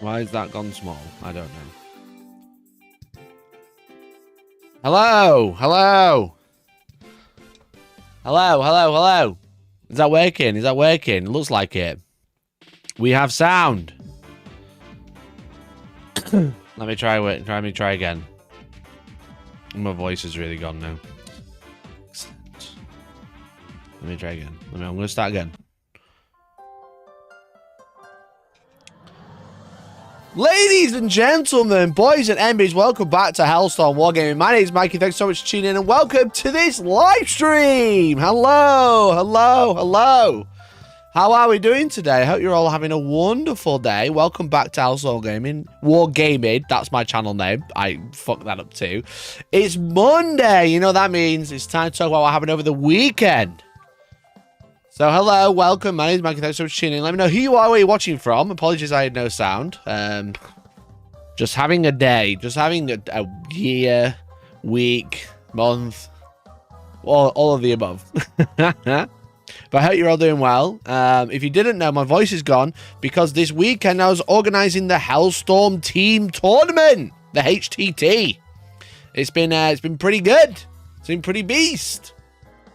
Why is that gone small? I don't know. Hello? Hello? Hello? Hello? Hello? Is that working? Is that working? It looks like it. We have sound. Let me try it. Let me try again. My voice is really gone now. Excellent. Let me try again. I'm going to start again. Ladies and gentlemen, boys and MBs, welcome back to Hellstormwargaming. My name is Mikey. Thanks so much for tuning in and welcome to this live stream. Hello, hello, hello. How are we doing today? I hope you're all having a wonderful day. Welcome back to Hellstormwargaming. Wargaming, that's my channel name. I fucked that up too. It's Monday. You know what that means? It's time to talk about what happened over the weekend. So, hello, welcome. My name is Mikey. Thanks so much for tuning in. Let me know who you are, where you're watching from. Apologies, I had no sound. Just having a day. Just having a year, week, month. All of the above. But I hope you're all doing well. If you didn't know, my voice is gone because this weekend I was organising the Hellstorm team tournament, the HTT. It's been pretty good. It's been pretty beast.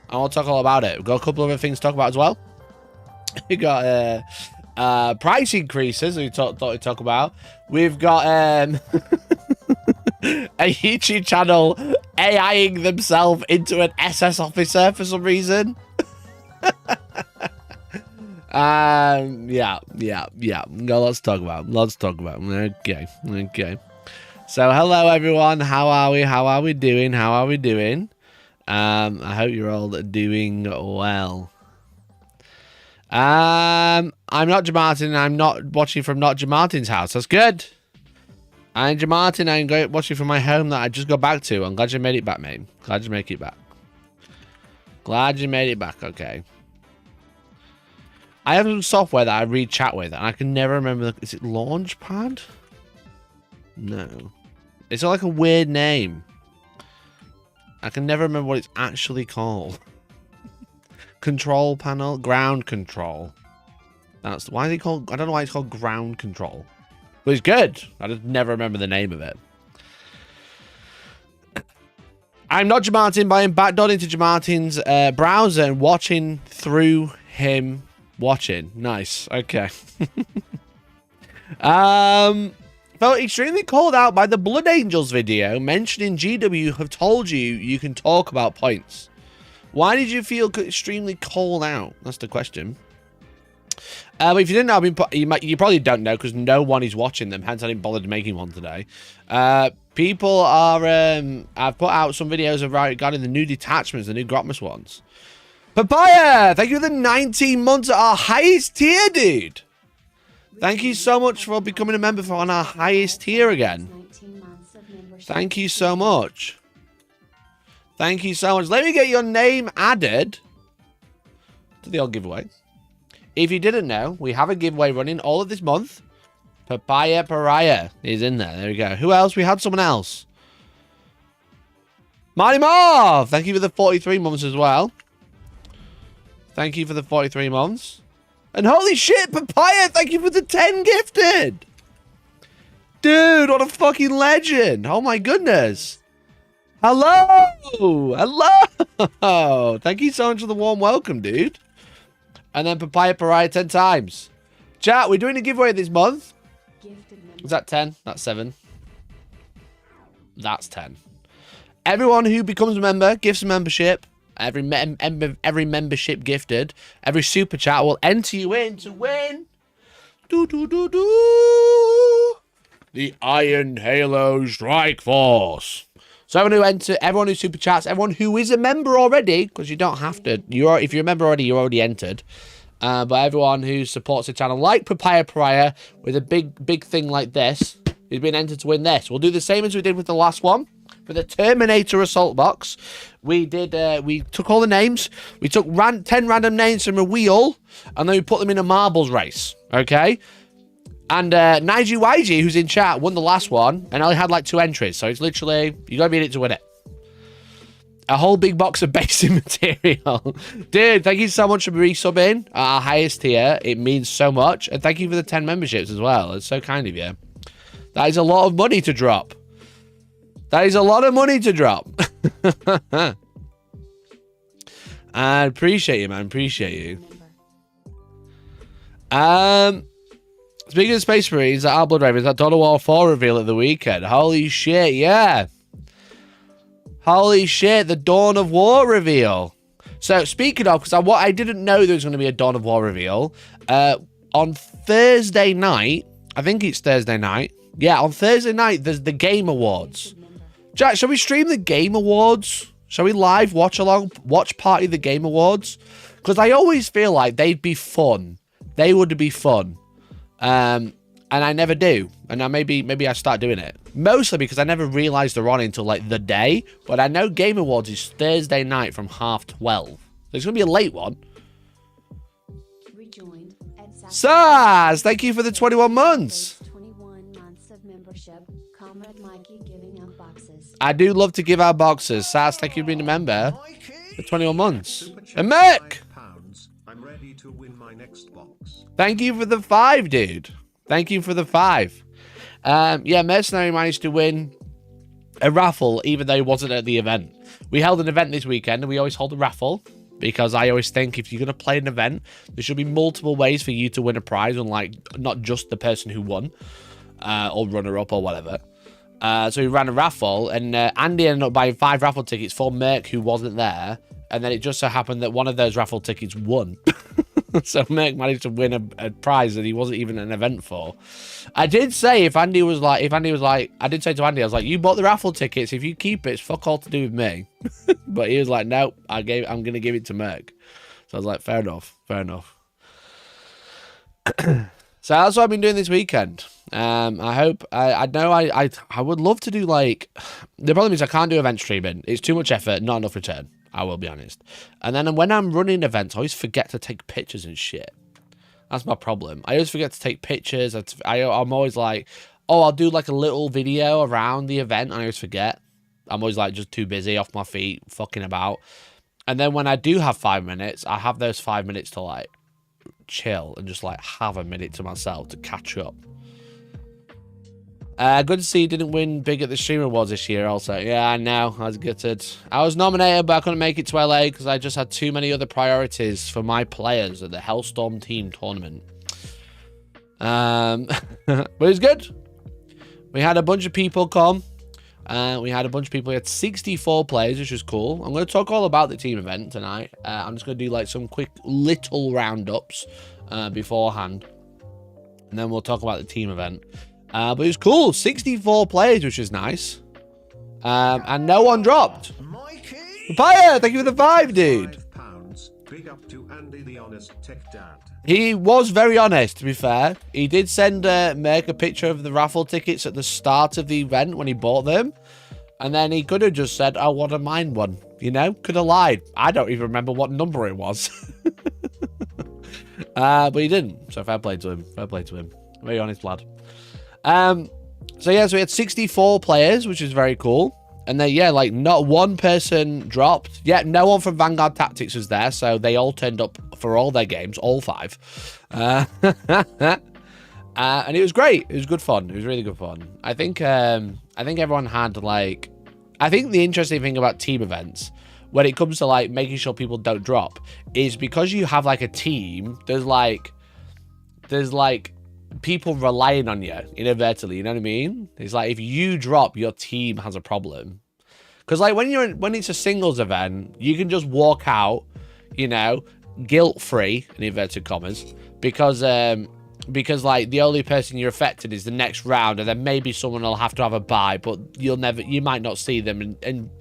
I want to talk all about it. We've got a couple of other things to talk about as well. We got price increases we thought we'd talk about. We've got a YouTube channel AIing themselves into an SS officer for some reason. Yeah. No, let's talk about. Okay. So, hello everyone. How are we? How are we doing? I hope you're all doing well. I'm not Jamartin. I'm not watching from not Jamartin's house. That's good. I'm Jamartin. I'm watching from my home that I just got back to. I'm glad you made it back, mate. Glad you made it back. Glad you made it back. Okay. I have some software that I read chat with, and I can never remember. Is it Launchpad? No. It's like a weird name. I can never remember what it's actually called. Control panel, ground control. That's why they called. I don't know why it's called ground control, but it's good. I just never remember the name of it. I'm not Jamartin, but I'm backdoored into Jamartin's browser and watching through him watching. Nice. Okay. Felt extremely called out by the Blood Angels video mentioning GW have told you can talk about points. Why did you feel extremely called out? That's the question. But if you didn't know, you probably don't know because no one is watching them, hence I didn't bother making one today. People are, I've put out some videos regarding the new detachments, the new Grotmas ones. Papaya, thank you for the 19 months at our highest tier, dude. Thank you so much for becoming a member on our highest tier again. Thank you so much. Thank you so much. Let me get your name added to the old giveaway. If you didn't know, we have a giveaway running all of this month. Papaya Pariah is in there. There we go. Who else? We had someone else. Marty Marv. Thank you for the 43 months as well. Thank you for the 43 months. And holy shit, Papaya, thank you for the 10 gifted. Dude, what a fucking legend. Oh my goodness. Hello. Hello. Thank you so much for the warm welcome, dude. And then Papaya Pariah 10 times. Chat, we're doing a giveaway this month. Is that 10? That's 7. That's 10. Everyone who becomes a member, gifts a membership. Every membership gifted, every super chat will enter you in to win the Iron Halo Strike Force. So everyone who super chats, everyone who is a member already, because you don't have to. If you're a member already, you're already entered. But everyone who supports the channel, like Papaya Pariah, with a big thing like this, is being entered to win this. We'll do the same as we did with the last one. For the Terminator Assault Box, we took all the names. We took 10 random names from a wheel, and then we put them in a marbles race, okay? And Nige YG, who's in chat, won the last one, and only had like 2 entries. So it's literally, you got to be in it to win it. A whole big box of basic material. Dude, thank you so much for resubbing at our highest tier. It means so much. And thank you for the 10 memberships as well. It's so kind of you. That is a lot of money to drop. That is a lot of money to drop. I appreciate you, man. Appreciate you. Speaking of Space Marines, our Blood Ravens, that Dawn of War 4 reveal at the weekend. Holy shit, yeah. Holy shit, the Dawn of War reveal. So, speaking of, because I didn't know there was going to be a Dawn of War reveal. On Thursday night, I think it's Thursday night. Yeah, on Thursday night, there's the Game Awards. Jack, shall we stream the Game Awards? Shall we live watch party the Game Awards? Because I always feel like they'd be fun. They would be fun. And I never do. And now maybe I start doing it. Mostly because I never realised they're on until like the day. But I know Game Awards is Thursday night from 12:30. So it's going to be a late one. Saz, thank you for the 21 months. 21 months of membership. Comrade Mikey giving out boxes. I do love to give out boxes. Saz, thank you for being a member for 21 months. And Mick! I'm ready to win my next box. Thank you for the 5, dude. Thank you for the 5. Yeah, Mercenary managed to win a raffle, even though he wasn't at the event. We held an event this weekend, and we always hold a raffle, because I always think if you're going to play an event, there should be multiple ways for you to win a prize, unlike not just the person who won, or runner-up, or whatever. So we ran a raffle, and Andy ended up buying 5 raffle tickets for Merc, who wasn't there, and then it just so happened that one of those raffle tickets won. So Merc managed to win a prize that he wasn't even an event for. I did say I did say to Andy, I was like, you bought the raffle tickets. If you keep it, it's fuck all to do with me. But he was like, nope, I'm going to give it to Merc. So I was like, fair enough. So that's what I've been doing this weekend. I hope, I would love to do like, the problem is I can't do event streaming. It's too much effort, not enough return. I will be honest. And then when I'm running events, I always forget to take pictures and shit. That's my problem. I always forget to take pictures. I'm always like, oh, I'll do like a little video around the event. And I always forget. I'm always like just too busy off my feet, fucking about. And then when I do have 5 minutes, I have those 5 minutes to like chill and just like have a minute to myself to catch up. Good to see you didn't win big at the Streamer Awards this year also. Yeah, I know. I was gutted. I was nominated, but I couldn't make it to LA because I just had too many other priorities for my players at the Hellstorm team tournament. But it was good. We had a bunch of people come. We had 64 players, which was cool. I'm going to talk all about the team event tonight. I'm just going to do like some quick little roundups beforehand. And then we'll talk about the team event. But it was cool. 64 players, which is nice. And no one dropped. Papaya, thank you for the 5, dude. Big up to Andy, the honest tech dad. He was very honest, to be fair. He did send Merc a picture of the raffle tickets at the start of the event when he bought them. And then he could have just said, I want to mine one. You know, could have lied. I don't even remember what number it was. But he didn't. So fair play to him. Very honest lad. So yeah, so we had 64 players, which is very cool. And then, yeah, like not one person dropped. Yeah, no one from Vanguard Tactics was there. So they all turned up for all their games, all 5. And it was great. It was good fun. It was really good fun. I think everyone had like, I think the interesting thing about team events when it comes to like making sure people don't drop is because you have like a team, there's like people relying on you inadvertently, you know what I mean? It's like if you drop, your team has a problem. Because like when it's a singles event, you can just walk out, you know, guilt-free in inverted commas, because like the only person you're affected is the next round, and then maybe someone will have to have a bye, but you might not see them, and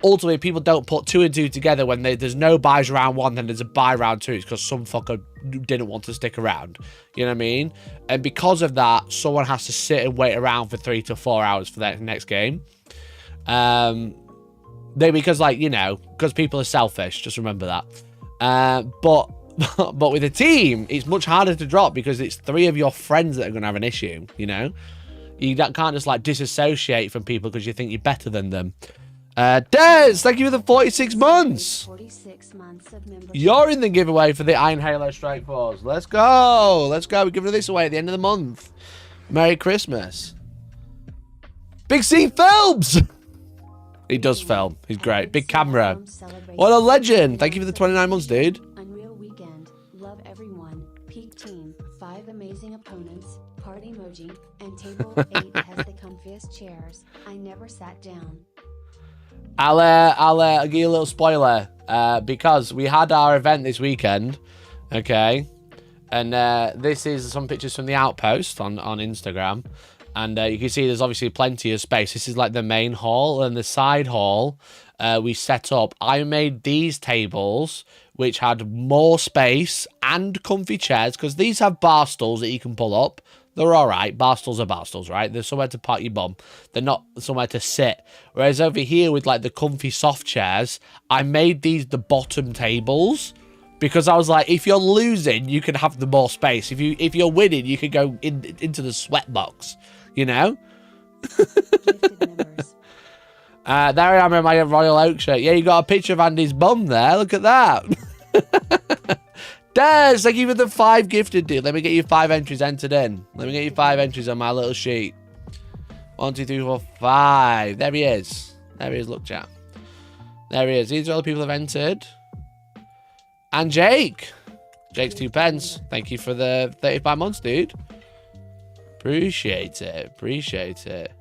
ultimately people don't put 2 and 2 together when there's no buys round 1, then there's a buy round 2. It's because some fucker didn't want to stick around, you know what I mean? And because of that, someone has to sit and wait around for 3 to 4 hours for that next game. Because like, you know, because people are selfish, just remember that. But with a team, it's much harder to drop because it's 3 of your friends that are going to have an issue, you know? You can't just like disassociate from people because you think you're better than them. Des, thank you for the 46 months. 46 months of membership. You're in the giveaway for the Iron Halo Strike Force. Let's go. Let's go. We're giving this away at the end of the month. Merry Christmas. Big C films. He does film. He's great. Big camera. What a legend. Thank you for the 29 months, dude. Unreal Weekend. Love everyone. Peak team. 5 amazing opponents. Party emoji. And table 8 has the comfiest chairs. I never sat down. I'll give you a little spoiler. Because we had our event this weekend. Okay. And this is some pictures from the Outpost on Instagram. And you can see there's obviously plenty of space. This is like the main hall, and the side hall we set up. I made these tables, which had more space and comfy chairs, because these have bar stools that you can pull up. They're all right. Bar stools are bar stools, right? They're somewhere to park your bum. They're not somewhere to sit. Whereas over here with like the comfy soft chairs, I made these the bottom tables. Because I was like, if you're losing, you can have the more space. If you're winning, you can go into the sweat box. You know? There I am in my Royal Oak shirt. Yeah, you got a picture of Andy's bum there. Look at that. Des, thank you for the 5 gifted, dude. Let me get you 5 entries entered in. Let me get you 5 entries on my little sheet. 1, 2, 3, 4, 5. There he is. There he is. Look, chat. There he is. These are all the people who have entered. And Jake. Jake's 2 pence. Thank you for the 35 months, dude. Appreciate it. Appreciate it.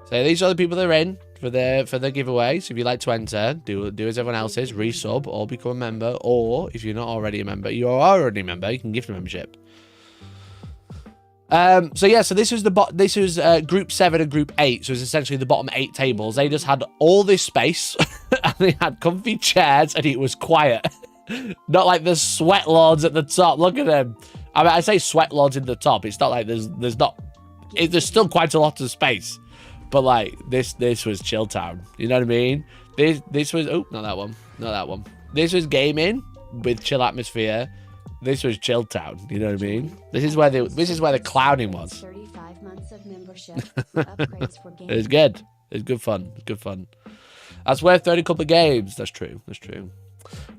So these are the people that are in for the giveaway. So if you'd like to enter, do as everyone else is, resub or become a member. Or if you're not already a member, you are already a member, you can gift a membership. So yeah, so this was group 7 and group 8. So it's essentially the bottom 8 tables. They just had all this space and they had comfy chairs and it was quiet. Not like the sweat lords at the top. Look at them. I mean, I say sweat lords in the top. It's not like there's still quite a lot of space, but like this was chill town. You know what I mean? This was not that one. This was gaming with chill atmosphere. This was chill town. You know what I mean? This is where the clowning was. 35 months of membership. Upgrades for games. It was good. It was good fun. It's good fun. That's worth 30 couple of games. That's true. That's true.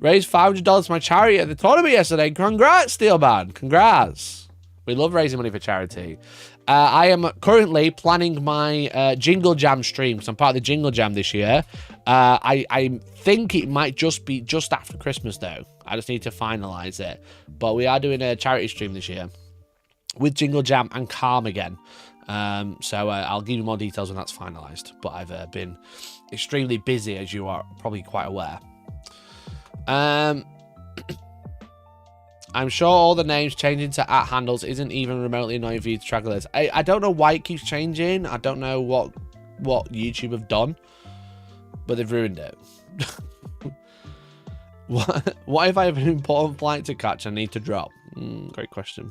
Raised $500 for my charity at the tournament yesterday. Congrats, Steelman. Congrats. We love raising money for charity. I am currently planning my Jingle Jam stream because I'm part of the Jingle Jam this year. I think it might just be just after Christmas, though. I just need to finalize it. But we are doing a charity stream this year with Jingle Jam and Calm again. So I'll give you more details when that's finalized. But I've been extremely busy, as you are probably quite aware. I'm sure all the names changing to @ handles isn't even remotely annoying for you to track this. I don't know why it keeps changing. I don't know what YouTube have done, but they've ruined it. What if I have an important flight to catch and need to drop? Great question.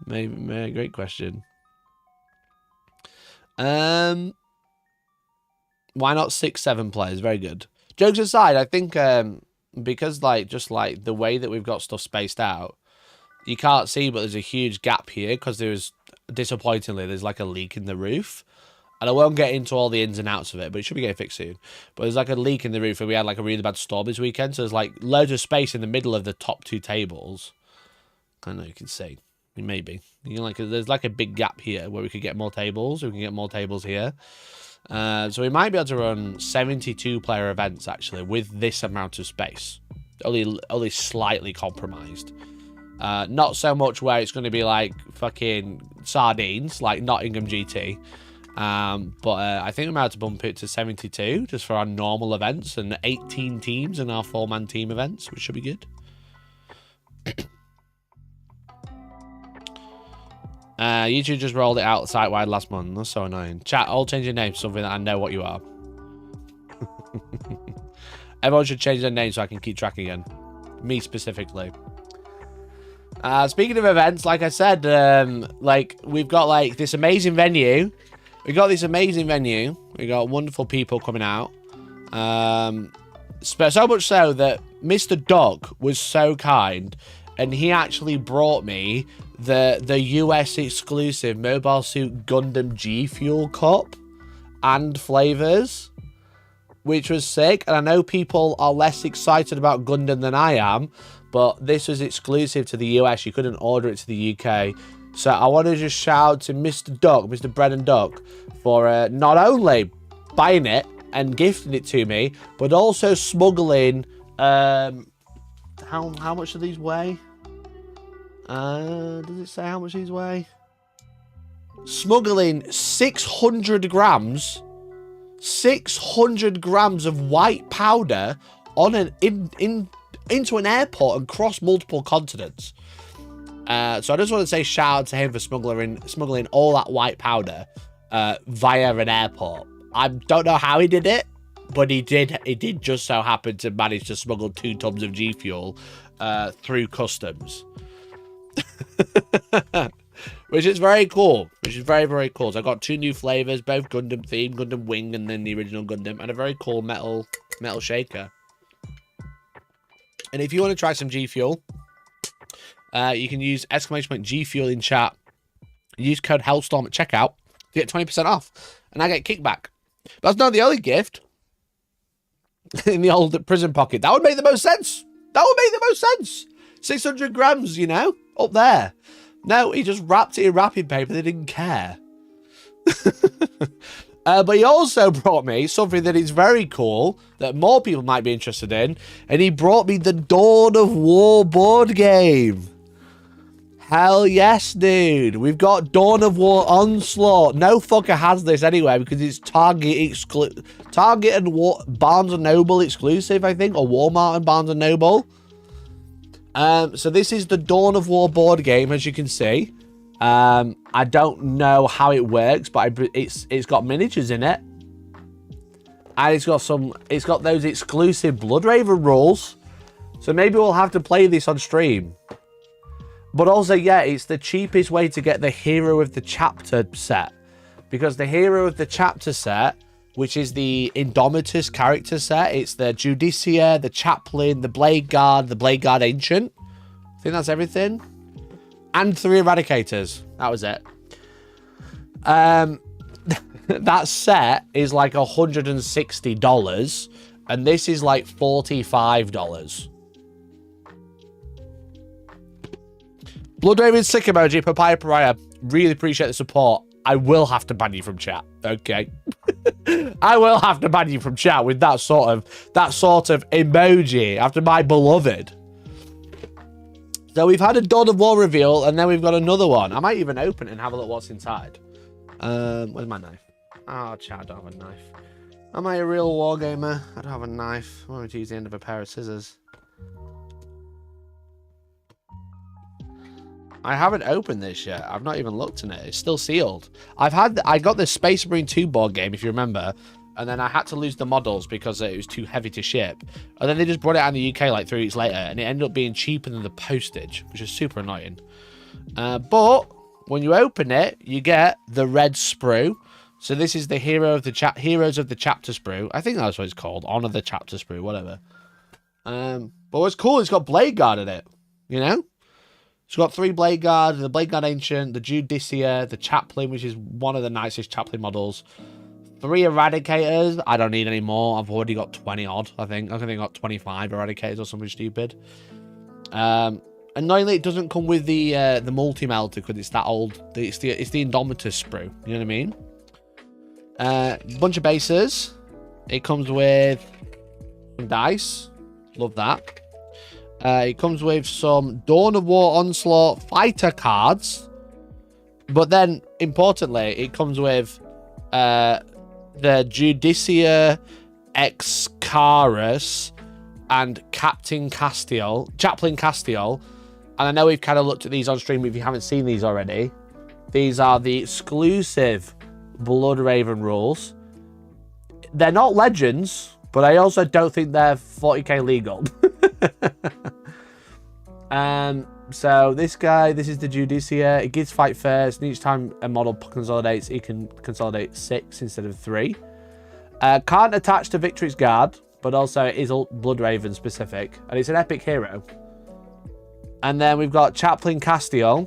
Maybe great question. Why not 6-7 players? Very good. Jokes aside, I think because just the way that we've got stuff spaced out, you can't see, but there's a huge gap here because there's like a leak in the roof. And I won't get into all the ins and outs of it, but it should be getting fixed soon. But there's like a leak in the roof and we had like a really bad storm this weekend. So there's like loads of space in the middle of the top 2 tables. I know you can see. Maybe. There's like a big gap here where we could get more tables. We can get more tables here. So we might be able to run 72 player events actually with this amount of space. Only slightly compromised. Not so much where it's going to be like fucking sardines like Nottingham GT. But I think we might have to bump it to 72 just for our normal events and 18 teams in our 4-man team events, which should be good. YouTube just rolled it out site-wide last month. That's so annoying. Chat, all change your name to something that I know what you are. Everyone should change their name so I can keep track again. Me specifically. Speaking of events, like I said, we've got this amazing venue. We got wonderful people coming out. So much so that Mr. Dog was so kind and he actually brought me the US exclusive Mobile Suit Gundam G Fuel cup. and flavors, which was sick. And I know people are less excited about Gundam than I am, but this was exclusive to the US. You couldn't order it to the UK. So I want to just shout out to Mr. Duck, Mr. Bread and Duck, for not only buying it and gifting it to me, but also smuggling. How much do these weigh? Does it say how much these weigh? Smuggling 600 grams. 600 grams of white powder on an into an airport and cross multiple continents. So I just want to say shout out to him for smuggling all that white powder via an airport. I don't know how he did it, but he did. It did just so happen to manage to smuggle 2 tons of G Fuel through customs. Which is very cool. Which is very, very cool. So I got 2 new flavors, both Gundam themed, Gundam Wing, and then the original Gundam, and a very cool metal shaker. And if you want to try some G Fuel, you can use !G Fuel in chat. Use code Hellstorm at checkout to get 20% off, and I get kickback. But that's not the only gift in the old prison pocket. That would make the most sense. That would make the most sense. 600 grams, you know, up there. No, he just wrapped it in wrapping paper. They didn't care. But he also brought me something that is very cool that more people might be interested in. And he brought me the Dawn of War board game. Hell yes, dude. We've got Dawn of War Onslaught. No fucker has this anyway because it's Target and Barnes & Noble exclusive, I think. Or Walmart and Barnes & Noble. So this is the Dawn of War board game, as you can see. I don't know how it works, but it's got miniatures in it. And it's got those exclusive Bloodraven rules. So maybe we'll have to play this on stream. But also, yeah, it's the cheapest way to get the Hero of the Chapter set. Because the Hero of the Chapter set, which is the Indomitus character set, it's the Judicia, the Chaplain, the Blade Guard, the Blade Guard Ancient. I think that's everything. And 3 Eradicators. That was it. That set is like $160. And this is like $45. Bloodraven sick emoji, Papaya Pariah. Really appreciate the support. I will have to ban you from chat. Okay. I will have to ban you from chat with that sort of emoji after my beloved. So we've had a Dawn of War reveal, and then we've got another one. I might even open it and have a look what's inside. Where's my knife? Oh, chat, I don't have a knife. Am I a real wargamer? I don't have a knife. I'm going to use the end of a pair of scissors. I haven't opened this yet. I've not even looked in it. It's still sealed. I got the Space Marine 2 board game, if you remember, and then I had to lose the models because it was too heavy to ship. And then they just brought it out in the UK like 3 weeks later, and it ended up being cheaper than the postage, which is super annoying. But when you open it, you get the red sprue. So this is the Heroes of the Chapter sprue. I think that's what it's called. Honor the Chapter sprue, whatever. But what's cool, it's got Blade Guard in it, you know? It's got 3 Blade Guard, the Blade Guard Ancient, the Judicia, the Chaplain, which is one of the nicest Chaplain models. 3 Eradicators. I don't need any more. I've already got 20 odd, I think. I think I got 25 Eradicators or something stupid. Annoyingly, it doesn't come with the multi-melter because it's that old. It's the Indomitus sprue. You know what I mean? Bunch of bases. It comes with some dice. Love that. It comes with some Dawn of War Onslaught fighter cards. But then, importantly, it comes with the Judicia Excaris and Chaplain Castiel. And I know we've kind of looked at these on stream if you haven't seen these already. These are the exclusive Bloodraven rules. They're not legends, but I also don't think they're 40k legal. So this is the Judicia. It gives fight first, and each time a model consolidates, it can consolidate 6 instead of 3. Can't attach to Victory's Guard, but also it is Bloodraven specific, and it's an epic hero. And then we've got Chaplain Castiel,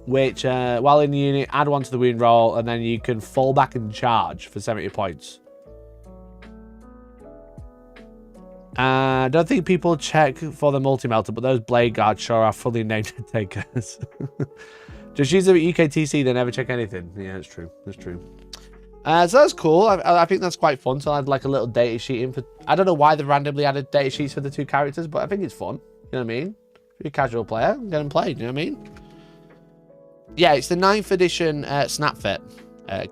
which, while in the unit, add one to the wound roll, and then you can fall back and charge for 70 points. I don't think people check for the multi-melter, but those blade guards sure are fully named takers. Just use them at UKTC, they never check anything. Yeah, that's true. That's true. So that's cool. I think that's quite fun. So I had like a little data sheet in for... I don't know why they randomly added data sheets for the 2 characters, but I think it's fun. You know what I mean? If you're a casual player, get them played. You know what I mean? Yeah, it's the 9th edition Snapfit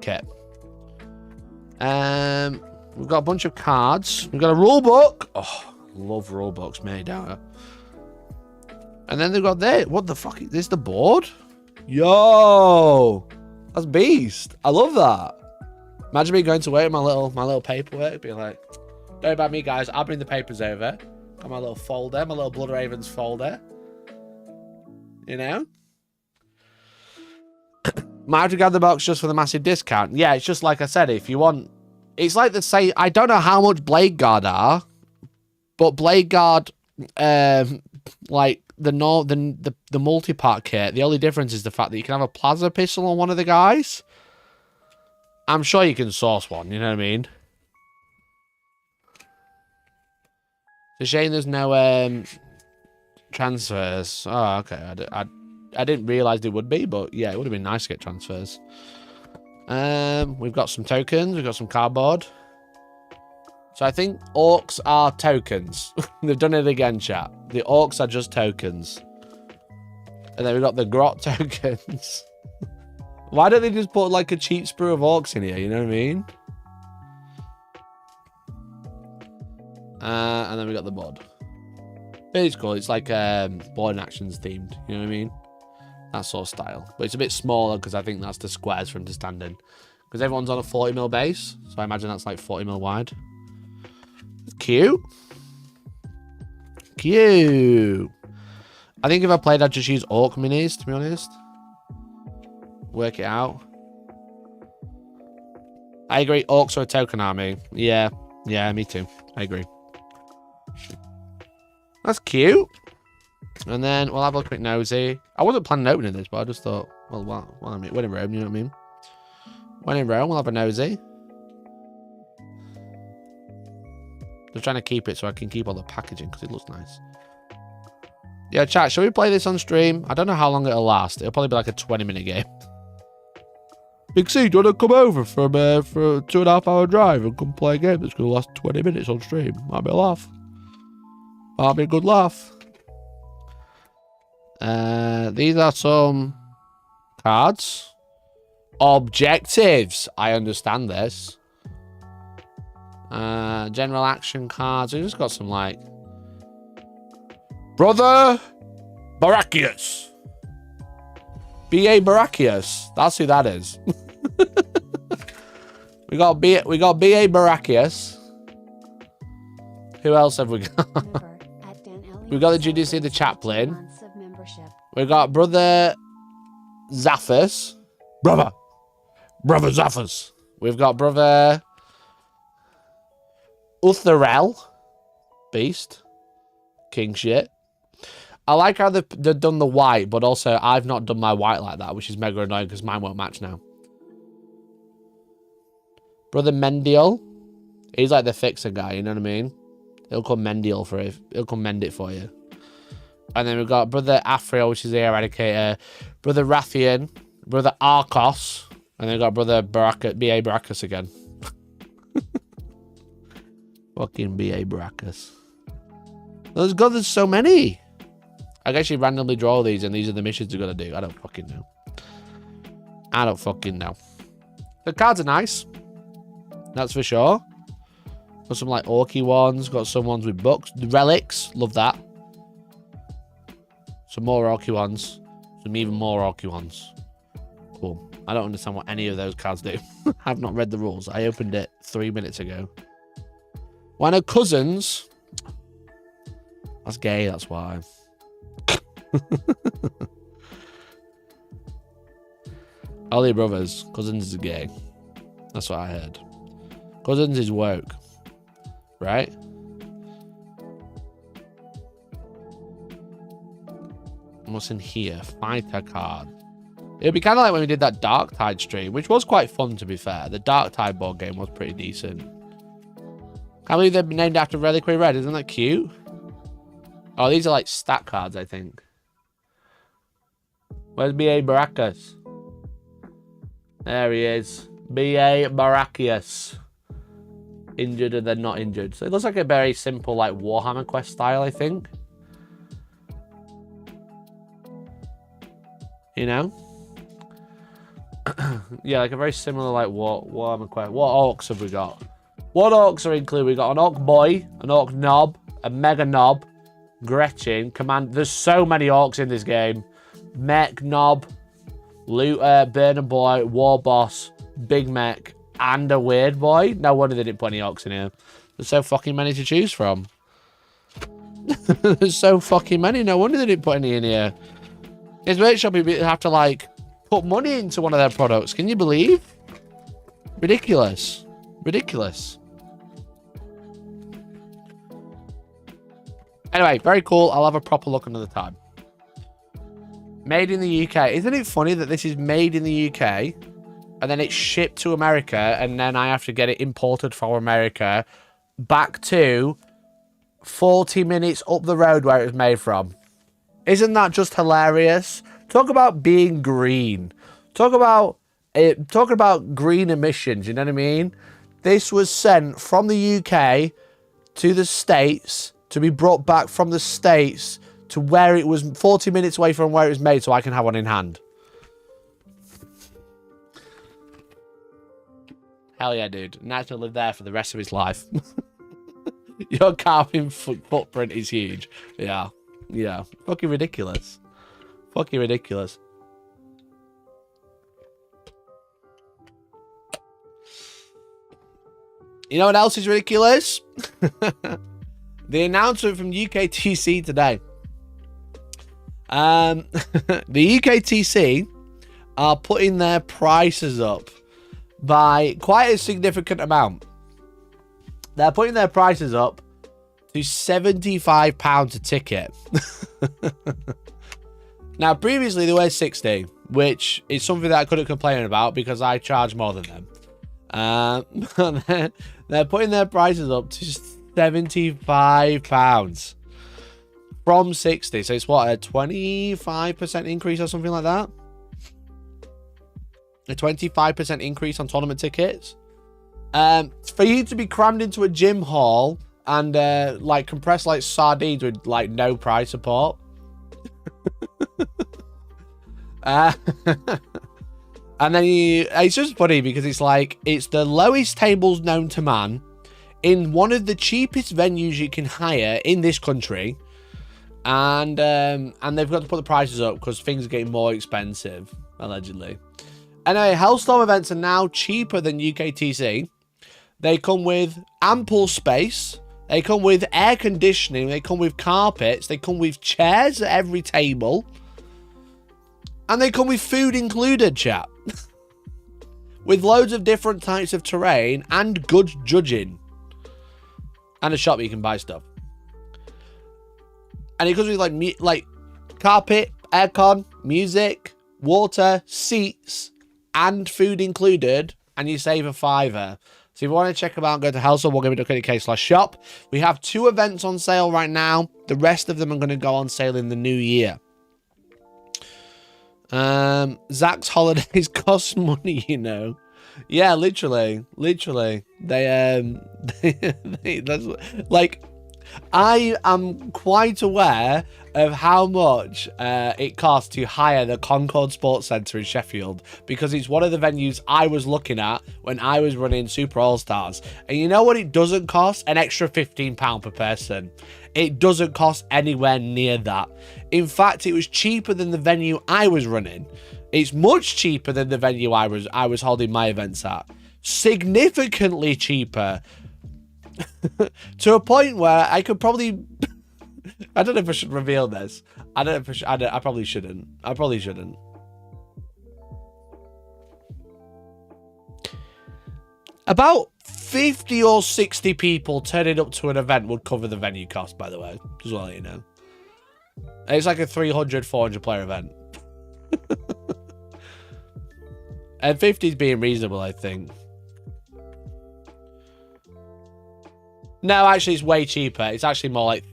kit. We've got a bunch of cards. We've got a rule book. Oh, I love rule books, mate, don't I? And then they've got this. What the fuck? Is this the board? Yo! That's beast. I love that. Imagine me going to work with my little paperwork, being like, don't worry about me, guys. I'll bring the papers over. Got my little folder, my little Blood Ravens folder. You know? Might have to grab the box just for the massive discount. Yeah, it's just like I said, if you want... It's like the same... I don't know how much Blade Guard are, but Blade Guard, like, the multi-part kit, the only difference is the fact that you can have a plasma pistol on one of the guys. I'm sure you can source one, you know what I mean? It's a shame there's no transfers. Oh, okay. I didn't realise there would be, but yeah, it would have been nice to get transfers. We've got some tokens. We've got some cardboard. So I think orcs are tokens. They've done it again, chat. The orcs are just tokens. And then we've got the grot tokens. Why don't they just put like a cheap sprue of orcs in here? You know what I mean? And then we got the mod. It's cool. It's like board and actions themed. You know what I mean? That sort of style. But it's a bit smaller because I think that's the squares for him to stand in. Because everyone's on a 40mm base. So I imagine that's like 40mm wide. It's cute. Cute. I think if I played, I'd just use orc minis, to be honest. Work it out. I agree. Orcs are a token army. Yeah. Yeah, me too. I agree. That's cute. And then we'll have a quick nosy. I wasn't planning on opening this, but I just thought, well, I mean, when in Rome, you know what I mean? When in Rome, we'll have a nosy. Just trying to keep it so I can keep all the packaging because it looks nice. Yeah, chat, shall we play this on stream? I don't know how long it'll last. It'll probably be like a 20-minute game. Big C, do you want to come over for a 2.5-hour drive and come play a game that's going to last 20 minutes on stream? Might be a laugh. Might be a good laugh. These are some cards. Objectives. I understand this. General action cards. We just got some like Brother Barachius. B.A. Barachius. That's who that is. we got B.A. Barachius. Who else have we got? We got the GDC, the chaplain. We got Brother Zaphus. Brother Zaphus. We've got Brother Utherel. Beast. King shit. I like how they've done the white, but also I've not done my white like that, which is mega annoying because mine won't match now. Brother Mendiel. He's like the fixer guy, you know what I mean? He'll come Mendiel for it. He'll come mend it for you. And then we've got Brother Afriel, which is the Eradicator. Brother Rathian. Brother Arcos. And then we've got Brother B.A. Baracus again. Fucking B.A. Baracus. There's so many. I guess you randomly draw these and these are the missions you're going to do. I don't fucking know. I don't fucking know. The cards are nice. That's for sure. Got some like orky ones. Got some ones with books. The relics. Love that. Some more orky ones. Some even more orky ones. Cool. I don't understand what any of those cards do. I've not read the rules. I opened it 3 minutes ago. Why no cousins? That's gay, that's why. Only brothers. Cousins is gay. That's what I heard. Cousins is woke. Right? What's in here? Fighter card. It'd be kind of like when we did that Dark Tide stream, which was quite fun, to be fair. The Dark Tide board game was pretty decent. Can't believe they've been named after Reliquary Red. Isn't that cute? Oh, these are like stat cards, I think. Where's B.A. Baracus? There he is. B.A. Baracus. Injured and then not injured. So it looks like a very simple, like, Warhammer quest style, I think. You know? Yeah, like a very similar, like, Warhammer quest. What orcs have we got? What orcs are included? We got an orc boy, an orc knob, a mega knob, Gretchen, command. There's so many orcs in this game. Mech knob, looter, burner boy, war boss, big mech, and a weird boy. No wonder they didn't put any orcs in here. There's so fucking many to choose from. There's so fucking many. No wonder they didn't put any in here. His workshop, you'd have to, like, put money into one of their products. Can you believe? Ridiculous. Ridiculous. Anyway, very cool. I'll have a proper look another time. Made in the UK. Isn't it funny that this is made in the UK and then it's shipped to America and then I have to get it imported from America back to 40 minutes up the road where it was made from? Isn't that just hilarious? Talk about being green. Talk about green emissions, you know what I mean? This was sent from the UK to the States to be brought back from the States to where it was 40 minutes away from where it was made so I can have one in hand. Hell yeah, dude. Nice to live there for the rest of his life. Your carbon footprint is huge. Yeah. Yeah. Fucking ridiculous. Fucking ridiculous. You know what else is ridiculous? The announcement from UKTC today. The UKTC are putting their prices up by quite a significant amount. They're putting their prices up to £75 a ticket. Now, previously they were 60, which is something that I couldn't complain about because I charge more than them. They're putting their prices up to £75 from 60. So it's what, a 25% increase or something like that? A 25% increase on tournament tickets. For you to be crammed into a gym hall and like compressed like sardines with like no price support. And then it's just funny because it's like it's the lowest tables known to man in one of the cheapest venues you can hire in this country, and they've got to put the prices up because things are getting more expensive, allegedly. Anyway, Hellstorm events are now cheaper than UKTC. They come with ample space. They come with air conditioning. They come with carpets. They come with chairs at every table. And they come with food included, chat. With loads of different types of terrain and good judging. And a shop where you can buy stuff. And it comes with like carpet, aircon, music, water, seats, and food included. And you save a £5. So if you want to check them out, go to hellstormwargaming.co.uk/shop. We have 2 events on sale right now. The rest of them are going to go on sale in the new year. Zach's holidays cost money, you know. Yeah, literally. They that's like, I am quite aware of how much it costs to hire the Concord Sports Centre in Sheffield, because it's one of the venues I was looking at when I was running Super All-Stars. And you know what it doesn't cost? An extra £15 per person. It doesn't cost anywhere near that. In fact, it was cheaper than the venue I was running. It's much cheaper than the venue I was holding my events at. Significantly cheaper. To a point where I could probably... I don't know if I should reveal this. I don't know if I should. I probably shouldn't. About 50 or 60 people turning up to an event would cover the venue cost, by the way. Just want to let you know. It's like a 300, 400 player event. And 50 is being reasonable, I think. No, actually, it's way cheaper. It's actually more like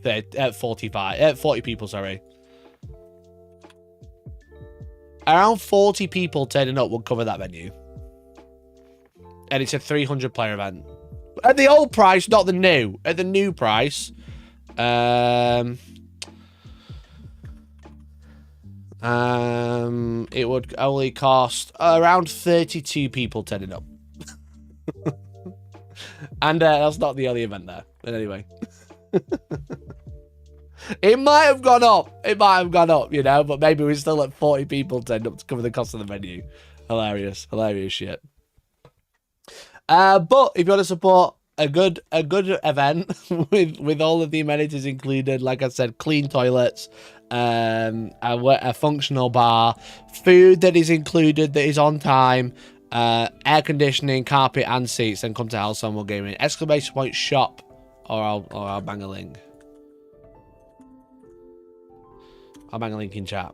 40 people, sorry. Around 40 people turning up would cover that venue. And it's a 300 player event. At the old price, not the new. At the new price, it would only cost around 32 people turning up. And that's not the only event there. But anyway. It might have gone up. It might have gone up, you know, but maybe we're still at 40 people turned up to cover the cost of the venue. Hilarious. Hilarious shit. But if you want to support a good event with all of the amenities included, like I said, clean toilets, a functional bar, food that is included, that is on time, air conditioning, carpet and seats, then come to Hellstorm Wargaming. Exclamation point shop, or I'll bang a link. I'll bang a link in chat.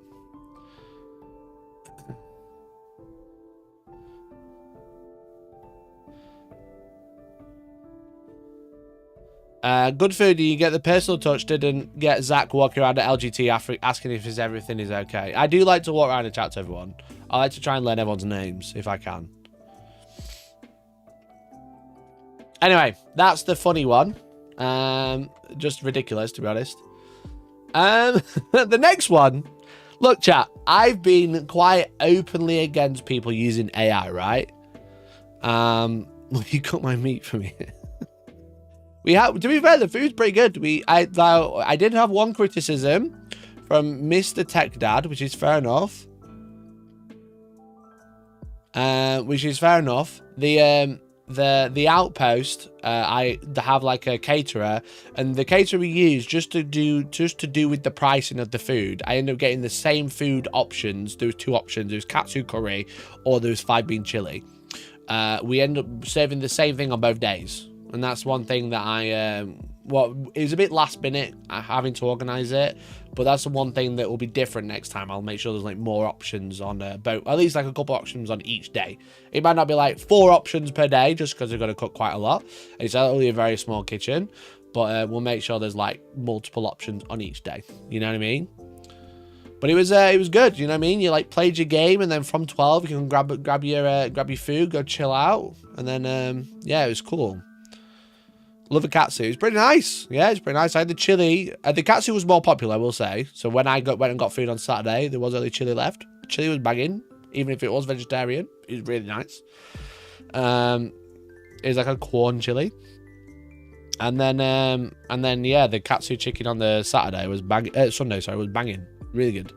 Good food. You get the personal touch. Didn't get Zach walking around at LGT after asking if everything is okay. I do like to walk around and chat to everyone. I like to try and learn everyone's names if I can. Anyway, that's the funny one. Just ridiculous, to be honest. The next one. Look, chat. I've been quite openly against people using AI, right? Well, you cut my meat for me. We have, to be fair, the food's pretty good. I did have one criticism from Mr. Tech Dad, which is fair enough. The Outpost, I have like a caterer, and the caterer we use just to do with the pricing of the food, I end up getting the same food options. There was two options. There was katsu curry or there was 5-bean chili. We end up serving the same thing on both days. And that's one thing that it was a bit last minute having to organize it, but that's the one thing that will be different next time. I'll make sure there's like more options on both, at least like a couple options on each day. It might not be like 4 options per day just because they're going to cook quite a lot. It's only a very small kitchen, but we'll make sure there's like multiple options on each day. You know what I mean? But it was good. You know what I mean? You like played your game, and then from 12 you can grab your food, go chill out, and then yeah, it was cool. Love the katsu. It's pretty nice. Yeah, it's pretty nice. I had the chili. The katsu was more popular, I will say. So when I went and got food on Saturday, there was only chili left. The chili was banging, even if it was vegetarian. It was really nice. It was like a corn chili. And then yeah, the katsu chicken on the Saturday was banging. Sunday, sorry, was banging. Really good.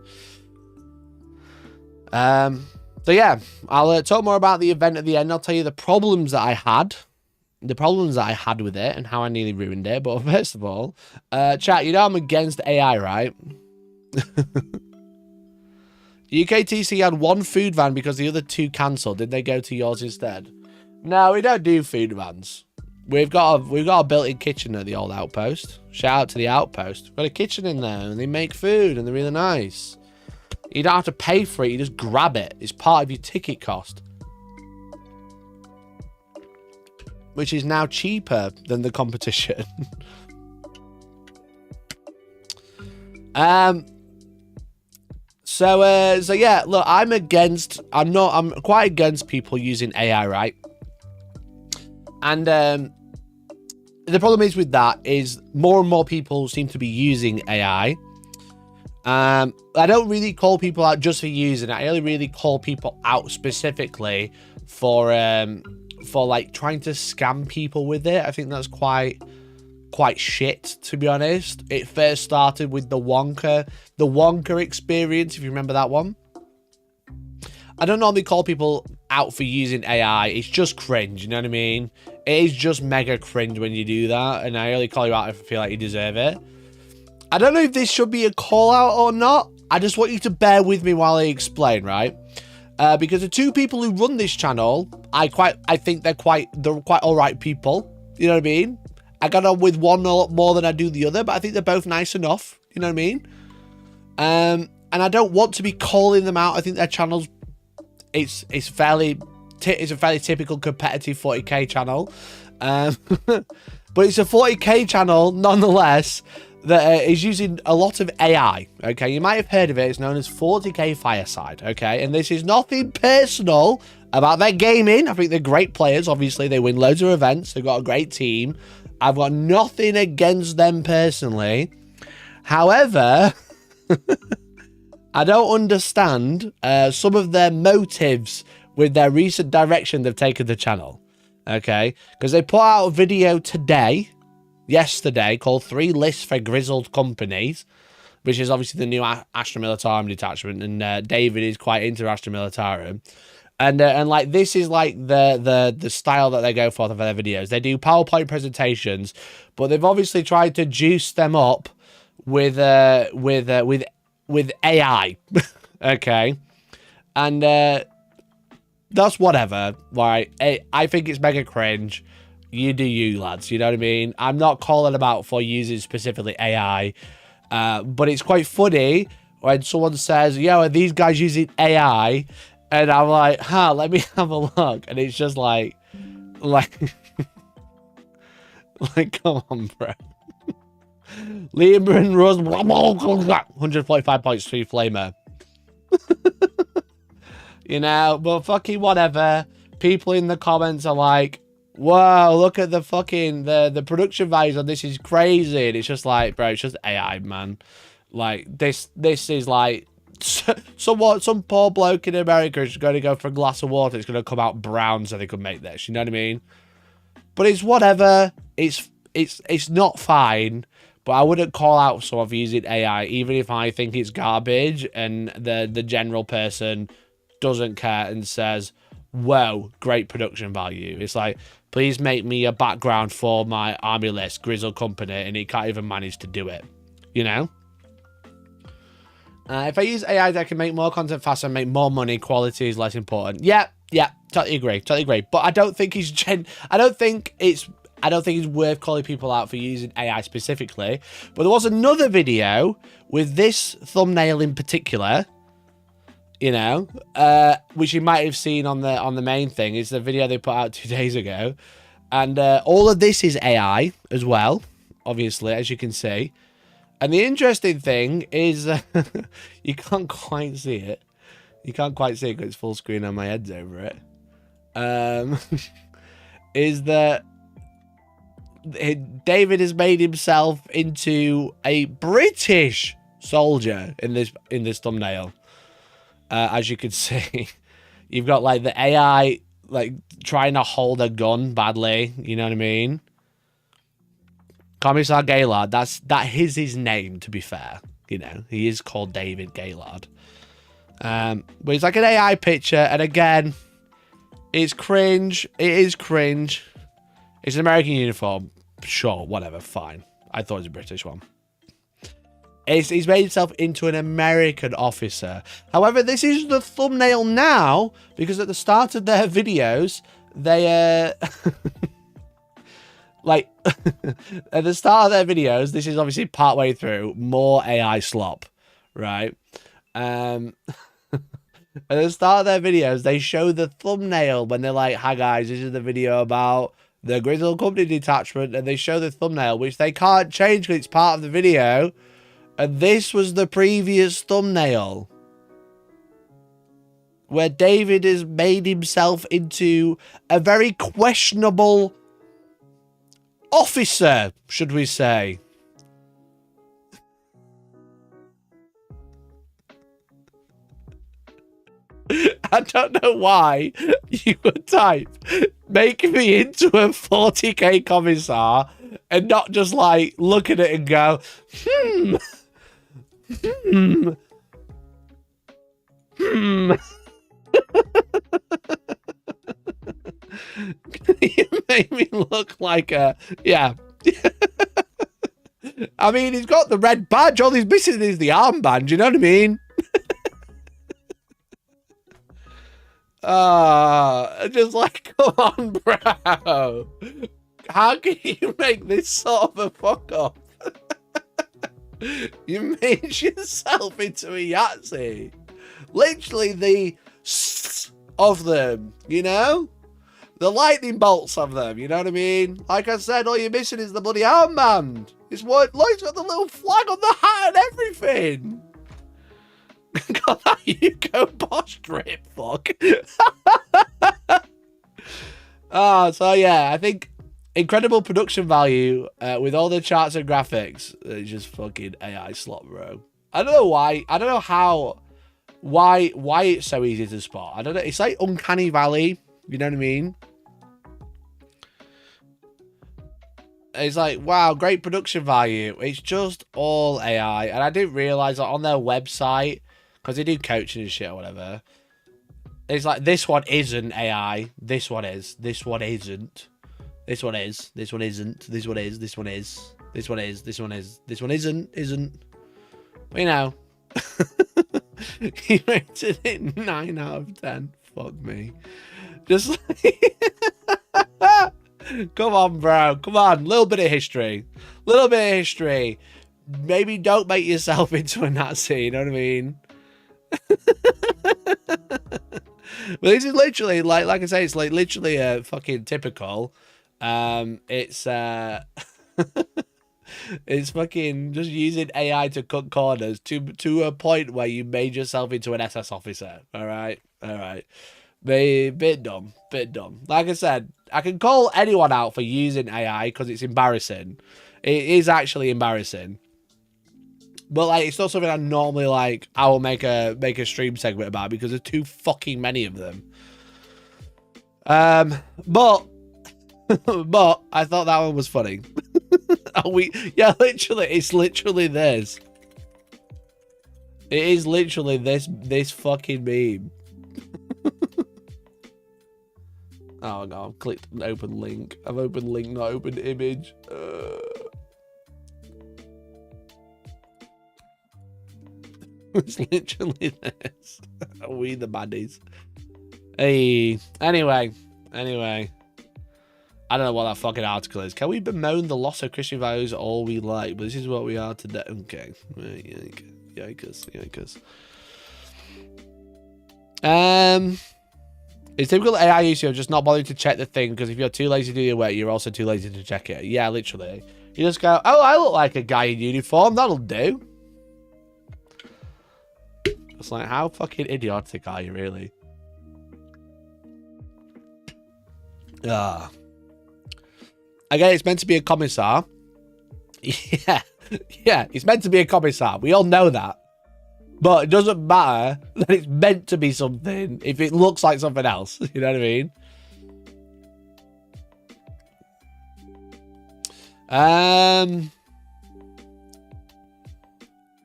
So yeah, I'll talk more about the event at the end. I'll tell you the problems that I had. The problems that I had with it and how I nearly ruined it. But first of all, chat, you know I'm against AI, right? UKTC had 1 food van because the other 2 cancelled. Did they go to yours instead? No, we don't do food vans. We've got a built-in kitchen at the old Outpost. Shout out to the Outpost. We've got a kitchen in there and they make food and they're really nice. You don't have to pay for it. You just grab it. It's part of your ticket cost. Which is now cheaper than the competition. So yeah, look, I'm quite against people using AI, right? And the problem is with that is more and more people seem to be using AI. I don't really call people out just for using it. I only really call people out specifically for like trying to scam people with it. I think that's quite shit, to be honest. It first started with the Wonka experience, if you remember that one. I don't normally call people out for using AI. It's just cringe, you know what I mean? It is just mega cringe when you do that, and I only call you out if I feel like you deserve it. I don't know if this should be a call out or not. I just want you to bear with me while I explain, right? Because the 2 people who run this channel, I think they're quite all right people. You know what I mean? I got on with one a lot more than I do the other, but I think they're both nice enough. You know what I mean? And I don't want to be calling them out. I think their channels it's a fairly typical competitive 40k channel, but it's a 40k channel nonetheless that is using a lot of AI. Okay, you might have heard of it. It's known as 40k Fireside. Okay, and this is nothing personal about their gaming. I think they're great players. Obviously, they win loads of events. They've got a great team. I've got nothing against them personally. However, I don't understand some of their motives with their recent direction they've taken the channel. Okay, because they put out a video yesterday, called 3 Lists for Grizzled Companies, which is obviously the new Astra Militarum detachment, and David is quite into Astra Militarum. And like, this is like the style that they go for their videos. They do PowerPoint presentations, but they've obviously tried to juice them up with AI. Okay, and that's whatever. Right, I think it's mega cringe. You do you, lads. You know what I mean? I'm not calling them out for using specifically AI, but it's quite funny when someone says, "Yo, are these guys using AI?" And I'm like, let me have a look. And it's just like, come on, bro. Liam and Rose, 145 points to Flamer. You know, but fucking whatever. People in the comments are like, whoa, look at the fucking, the production values on this is crazy. And it's just like, bro, it's just AI, man. Like, this is like, some poor bloke in America is going to go for a glass of water. It's going to come out brown so they could make this. You know what I mean? But it's whatever. It's not fine. But I wouldn't call out someone for using AI, even if I think it's garbage and the general person doesn't care and says, whoa, great production value. It's like, please make me a background for my army list, Grizzle Company, and he can't even manage to do it. You know? If I use AI, I can make more content faster and make more money. Quality is less important. Yeah, totally agree. But I don't think I don't think it's worth calling people out for using AI specifically. But there was another video with this thumbnail in particular, you know, which you might have seen on the main thing. It's the video they put out 2 days ago, and all of this is AI as well, obviously, as you can see. And the interesting thing is, you can't quite see it. You can't quite see it because it's full screen and my head's over it. Is that David has made himself into a British soldier in this thumbnail. As you can see, you've got like the AI like trying to hold a gun badly. You know what I mean? Commissar Gaylord, that is his name, to be fair. You know, he is called David Gaylord. But it's like an AI picture, and again, it's cringe. It is cringe. It's an American uniform. Sure, whatever, fine. I thought it was a British one. He's made himself into an American officer. However, this is the thumbnail now, because at the start of their videos, they like, at the start of their videos, this is obviously partway through, more AI slop, right? At the start of their videos, they show the thumbnail when they're like, hi guys, this is the video about the Grizzle Company detachment, and they show the thumbnail, which they can't change because it's part of the video, and this was the previous thumbnail, where David has made himself into a very questionable officer, should we say. I don't know why you would type, make me into a 40k commissar, and not just like look at it and go, You made me look like a, yeah. I mean, he's got the red badge. All he's missing is the armband. You know what I mean? Just like, come on, bro. How can you make this sort of a fuck up? You made yourself into a Yahtzee. Literally the of them, you know? The lightning bolts of them, you know what I mean? Like I said, all you're missing is the bloody armband. It's what, look, it's got the little flag on the hat and everything. God, that Yuko Bosch drip, fuck. So yeah, I think incredible production value with all the charts and graphics. It's just fucking AI slot, bro. I don't know why. I don't know how. Why it's so easy to spot. I don't know. It's like Uncanny Valley. You know what I mean? It's like, wow, great production value. It's just all AI. And I didn't realize that on their website, because they do coaching and shit or whatever, it's like, this one isn't AI. This one is. This one isn't. This one is. This one isn't. This one is. This one is. This one is. This one is. This one isn't. You know. He rated it 9 out of 10. Fuck me. Just like... Come on, bro. Come on. Little bit of history. Little bit of history. Maybe don't make yourself into a Nazi. You know what I mean? But this is literally, like I say, it's like literally a fucking typical. It's it's fucking just using AI to cut corners to a point where you made yourself into an SS officer. All right. Bit dumb. Like I said, I can call anyone out for using AI because it's embarrassing. It is actually embarrassing. But like, it's not something I normally like. I will make a stream segment about because there's too fucking many of them. But I thought that one was funny. Yeah, literally, it's literally this. It is literally this fucking meme. Oh god, I've clicked an open link. I've opened link, not opened image. It's literally this. We the baddies. Hey, anyway. I don't know what that fucking article is. Can we bemoan the loss of Christian values all we like? But this is what we are today. Okay. Yikers. It's typical AI use of just not bothering to check the thing because if you're too lazy to do your work, you're also too lazy to check it. Yeah, literally. You just go, oh, I look like a guy in uniform. That'll do. It's like, how fucking idiotic are you, really? Again, it's meant to be a commissar. Yeah, it's meant to be a commissar. We all know that. But it doesn't matter that it's meant to be something if it looks like something else. You know what I mean?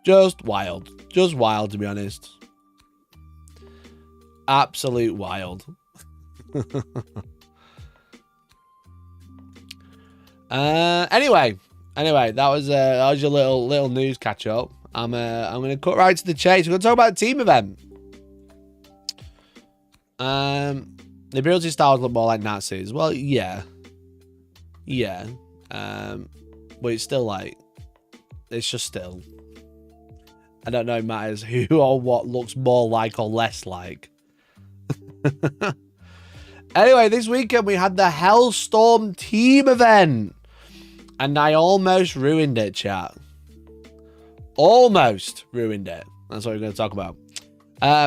Just wild. Just wild, to be honest. Absolute wild. Anyway, that was your little news catch up. I'm gonna cut right to the chase. We're gonna talk about the team event. The ability styles look more like Nazis. Well, yeah. But it's still like, it's just still. I don't know. It matters who or what looks more like or less like. Anyway, this weekend we had the Hellstorm team event. And I almost ruined it, chat. Almost ruined it. That's what we're going to talk about.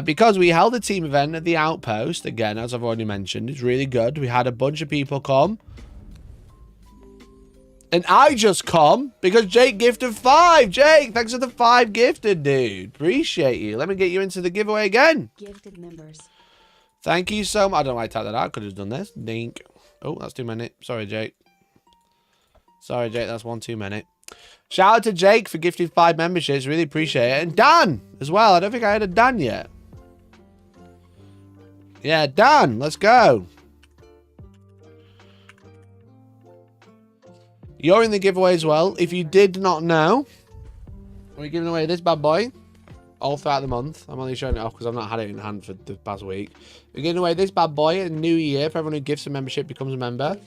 Because we held a team event at the Outpost. Again, as I've already mentioned, it's really good. We had a bunch of people come. And I just come because Jake gifted 5. Jake, thanks for the 5 gifted, dude. Appreciate you. Let me get you into the giveaway again. Gifted members. Thank you so much. I don't know why I typed that out. Could have done this. Dink. Oh, that's too many. Sorry, Jake. That's one too many. Shout out to Jake for gifting 5 memberships. Really appreciate it. And Dan as well. I don't think I had a Dan yet. Yeah, Dan. Let's go. You're in the giveaway as well. If you did not know, we're giving away this bad boy all throughout the month. I'm only showing it off because I've not had it in hand for the past week. We're giving away this bad boy in New Year for everyone who gifts a membership becomes a member.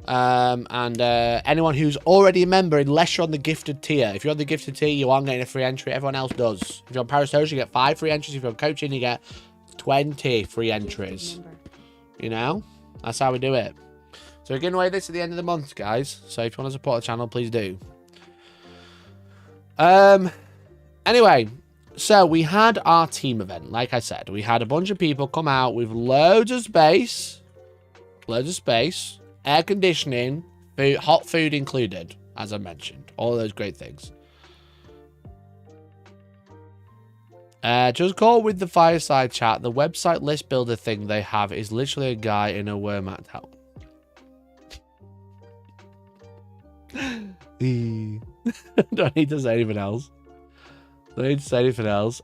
And anyone who's already a member, unless you're on the gifted tier. If you're on the gifted tier, you aren't getting a free entry. Everyone else does. If you're on Parasocial, you get 5 free entries. If you're on coaching, you get 20 free entries. You know? That's how we do it. So we're giving away this at the end of the month, guys. So if you want to support the channel, please do. Anyway, so we had our team event. Like I said, we had a bunch of people come out with loads of space, air conditioning, food, hot food included, as I mentioned, all those great things. Just call with the fireside chat. The website list builder thing they have is literally a guy in a Wehrmacht helmet. Don't need to say anything else.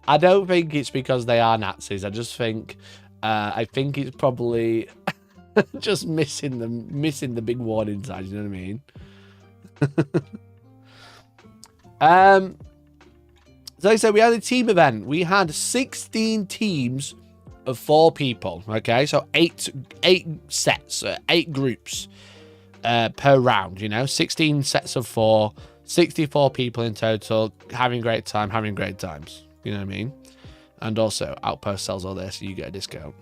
I don't think it's because they are Nazis. I just think, I think it's probably just missing the big warning signs. You know what I mean? So like I said, we had a team event. We had 16 teams of 4 people. Okay, so eight sets, 8 groups per round. You know, 16 sets of 4. 64 people in total, having great times. You know what I mean? And also, Outpost sells all this, so you get a discount.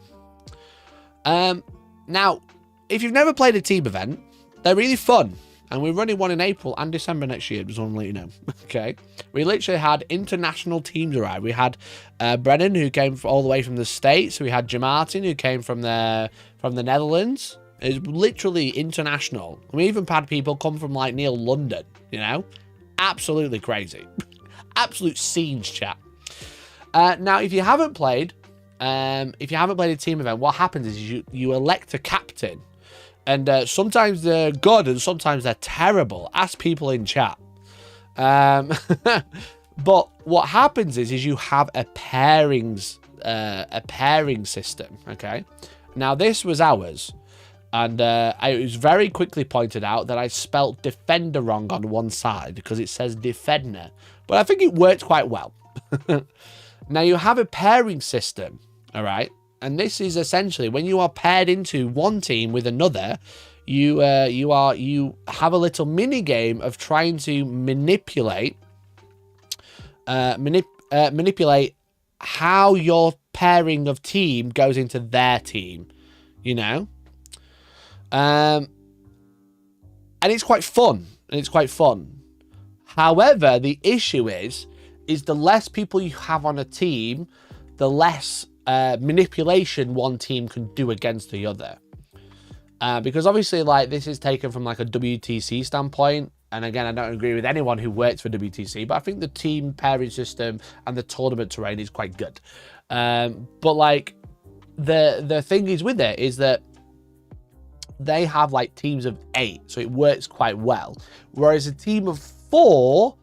Now, if you've never played a team event, they're really fun. And we're running one in April and December next year, just want to let you know. Okay? We literally had international teams arrive. We had Brennan, who came all the way from the States. We had Jamartin, who came from the Netherlands. It's literally international. We even had people come from like near London, you know? Absolutely crazy. Absolute scenes, chat. Now, if you haven't played a team event, what happens is you elect a captain. And sometimes they're good and sometimes they're terrible. Ask people in chat. But what happens is you have a pairing system, okay? Now, this was ours. And it was very quickly pointed out that I spelt defender wrong on one side because it says defender. But I think it worked quite well. Now, you have a pairing system, all right? And this is essentially when you are paired into one team with another, you have a little mini game of trying to manipulate how your pairing of team goes into their team, you know? And it's quite fun. However, the issue is the less people you have on a team, the less manipulation one team can do against the other. Because obviously, like, this is taken from like a WTC standpoint. And again, I don't agree with anyone who works for WTC, but I think the team pairing system and the tournament terrain is quite good. But like the thing is with it is that they have like teams of 8, so it works quite well. Whereas a team of 4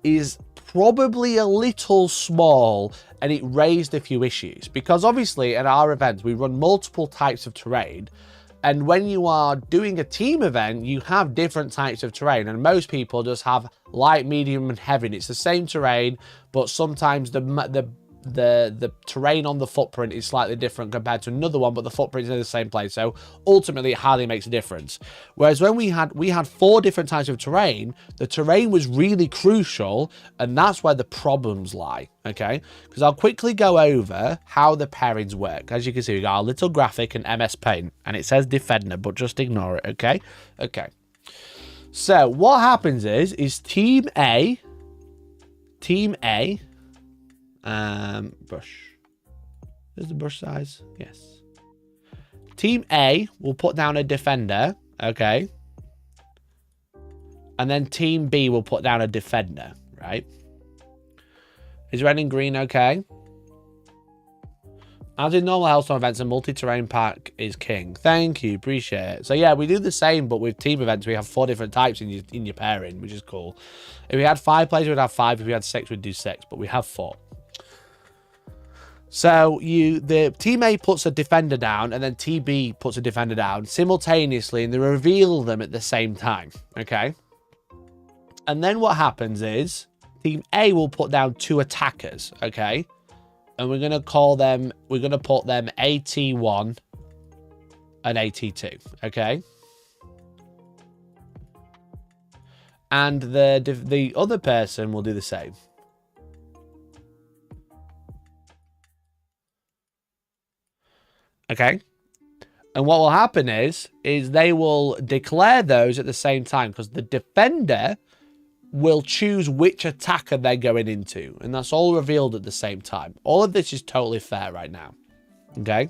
is probably a little small, and it raised a few issues. Because obviously at our events, we run multiple types of terrain. And when you are doing a team event, you have different types of terrain. And most people just have light, medium, and heavy. And it's the same terrain, but sometimes the terrain on the footprint is slightly different compared to another one, but the footprint is in the same place. So ultimately it hardly makes a difference. Whereas when we had 4 different types of terrain, the terrain was really crucial, and that's where the problems lie, okay? Because I'll quickly go over how the pairings work. As you can see, we got our little graphic in MS Paint, and it says Defender, but just ignore it, okay? Okay. So what happens is Team A, brush. Is the brush size? Yes. Team A will put down a defender, okay? And then Team B will put down a defender, right? Is red and green okay? As in normal Hellstorm events, a multi-terrain pack is king. Thank you, appreciate it. So yeah, we do the same, but with team events, we have 4 different types in your pairing, which is cool. If we had 5 players, we'd have 5. If we had 6, we'd do 6, but we have 4. So the team A puts a defender down, and then team B puts a defender down simultaneously, and they reveal them at the same time, okay? And then what happens is team A will put down 2 attackers, okay? And we're gonna put them AT1 and AT2, okay? And the other person will do the same. Okay? And what will happen is they will declare those at the same time, because the defender will choose which attacker they're going into. And that's all revealed at the same time. All of this is totally fair right now. Okay?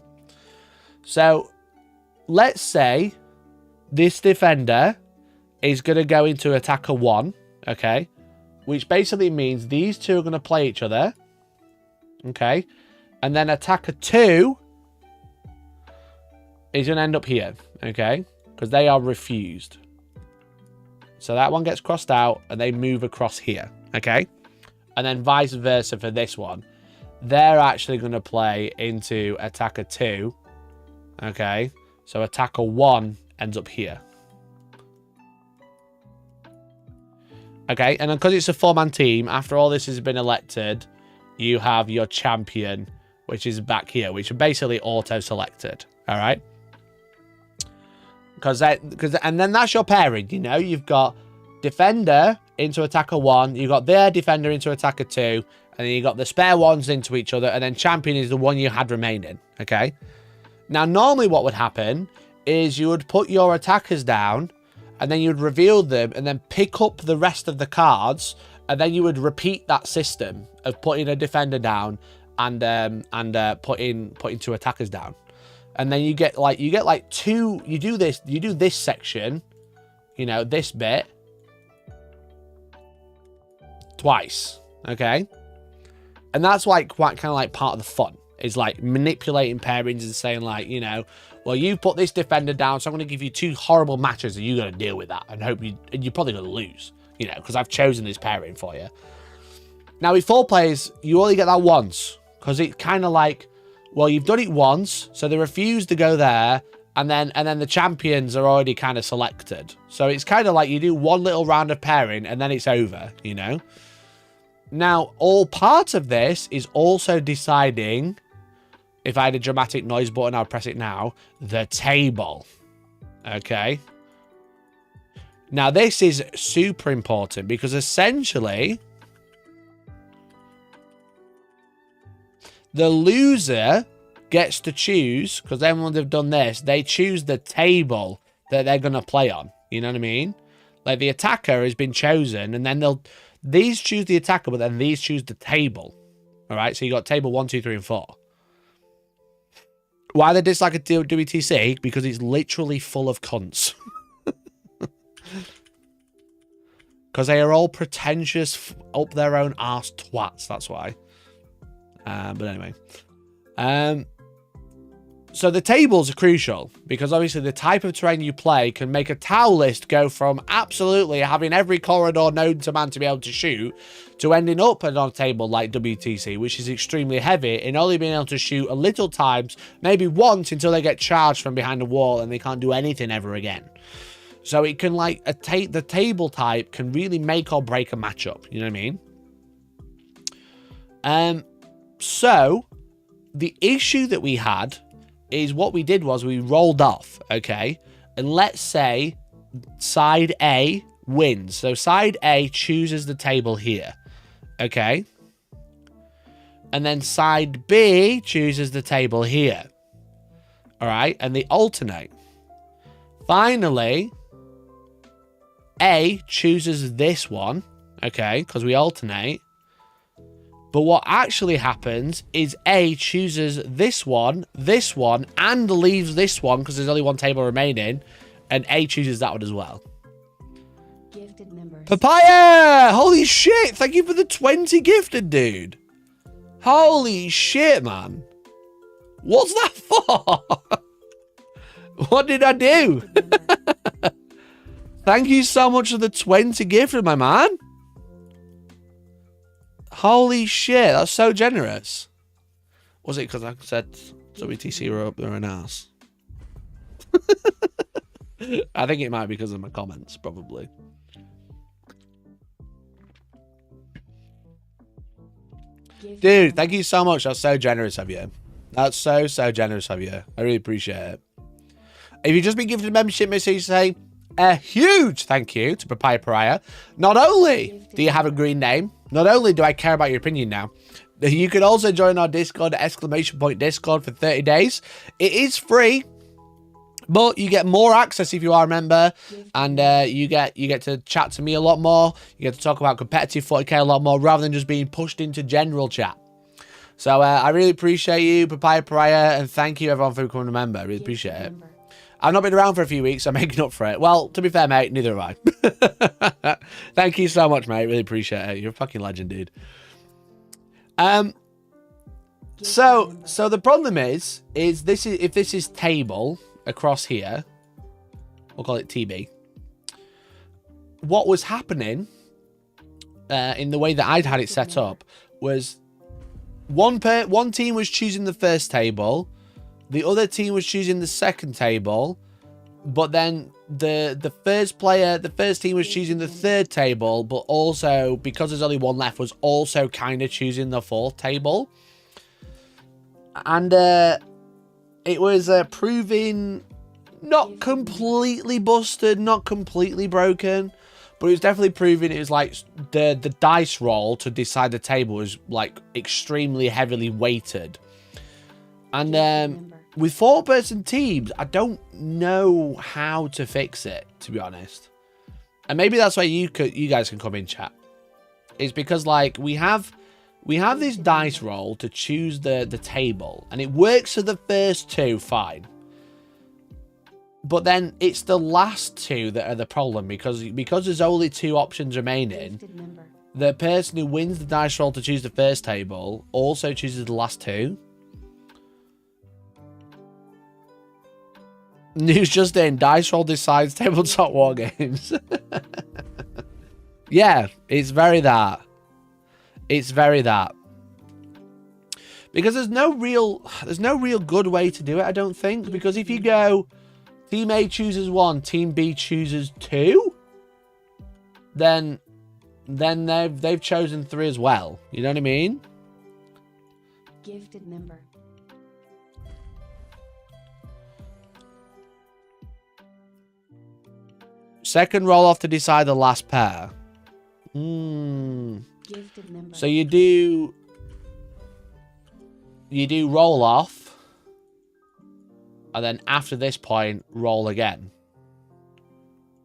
So, let's say this defender is going to go into attacker 1. Okay? Which basically means these two are going to play each other. Okay? And then attacker 2 is going to end up here. Okay? Because they are refused. So that one gets crossed out and they move across here. Okay? And then vice versa for this one. They're actually going to play into attacker 2. Okay? So attacker 1 ends up here. Okay? And because it's a 4-man team, after all this has been elected, you have your champion, which is back here, which are basically auto-selected. All right? And then that's your pairing, you know? You've got defender into attacker 1, you've got their defender into attacker 2, and then you've got the spare ones into each other, and then champion is the one you had remaining, okay? Now, normally what would happen is you would put your attackers down, and then you'd reveal them, and then pick up the rest of the cards, and then you would repeat that system of putting a defender down and putting 2 attackers down. And then you get like 2, you do this section, you know, this bit twice, okay? And that's like quite kind of like part of the fun, is like manipulating pairings and saying like, you know, well, you put this defender down, so I'm going to give you 2 horrible matches and you're going to deal with that and you're probably going to lose, you know, because I've chosen this pairing for you. Now with 4 players, you only get that once, because it's kind of like, well, you've done it once, so they refuse to go there, and then the champions are already kind of selected. So it's kind of like you do one little round of pairing, and then it's over, you know? Now, all part of this is also deciding, if I had a dramatic noise button, I'll press it now, the table. Okay? Now, this is super important, because essentially the loser gets to choose, because then when they've done this, they choose the table that they're going to play on. You know what I mean? Like the attacker has been chosen, and then these choose the attacker, but then these choose the table. All right, so you got table 1, 2, 3, and 4. Why they dislike a WTC? Because it's literally full of cunts. Because they are all pretentious, up their own arse twats. That's why. But anyway, so the tables are crucial, because obviously the type of terrain you play can make a towel list go from absolutely having every corridor known to man to be able to shoot to ending up on a table like WTC, which is extremely heavy, and only being able to shoot a little times, maybe once, until they get charged from behind a wall and they can't do anything ever again. So it can like the table type can really make or break a matchup. You know what I mean? So the issue that we had is what we did was we rolled off, okay? And let's say side A wins. So side A chooses the table here, okay? And then side B chooses the table here, all right? And they alternate. Finally, A chooses this one, okay? Because we alternate. But what actually happens is A chooses this one, and leaves this one because there's only one table remaining, and A chooses that one as well. Gifted members. Papaya! Holy shit! Thank you for the 20 gifted, dude. Holy shit, man. What's that for? What did I do? Thank you so much for the 20 gifted, my man. Holy shit, that's so generous. Was it because I said WTC were up there an ass? I think it might be because of my comments, probably. Dude, thank you so much. That's so generous of you. That's so generous of you. I really appreciate it. If you've just been gifted a membership message, say a huge thank you to Papaya Pariah. Not only do you have a green name, not only do I care about your opinion now, You can also join our Discord, !Discord for 30 days. It is free, but you get more access if you are a member, and you get to chat to me a lot more. You get to talk about competitive 40k a lot more, rather than just being pushed into general chat. So I really appreciate you, Papaya Pariah, and thank you everyone for becoming a member. I really appreciate it. I've not been around for a few weeks, so I'm making up for it. Well, to be fair, mate, neither have I. Thank you so much, mate. Really appreciate it. You're a fucking legend, dude. So the problem is if this is table across here, we'll call it TB. What was happening in the way that I'd had it set up was one team was choosing the first table, the other team was choosing the second table, but then the first team was choosing the third table, but also, because there's only one left, was also kind of choosing the fourth table. And it was proving not completely busted, not completely broken, but it was definitely proving it was like the dice roll to decide the table was like extremely heavily weighted. And with 4-person teams, I don't know how to fix it, to be honest. And maybe that's why you guys can come in chat. It's because like we have this dice roll to choose the table, and it works for the first two fine. But then it's the last two that are the problem, because there's only 2 options remaining. The person who wins the dice roll to choose the first table also chooses the last 2. News just in, dice roll decides tabletop war games. Yeah, it's very that. It's very that. Because there's no real good way to do it, I don't think. Because if you go Team A chooses 1, Team B chooses 2, then they've chosen 3 as well. You know what I mean? Gifted member. Second roll off to decide the last pair. So you do roll off, and then after this point, roll again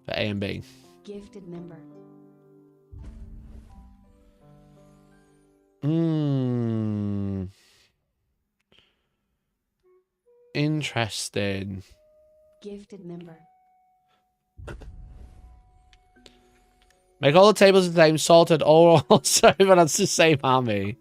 for A and B. Gifted member. Interesting. Gifted member. Make all the tables the same, sorted, or also everyone's the same army.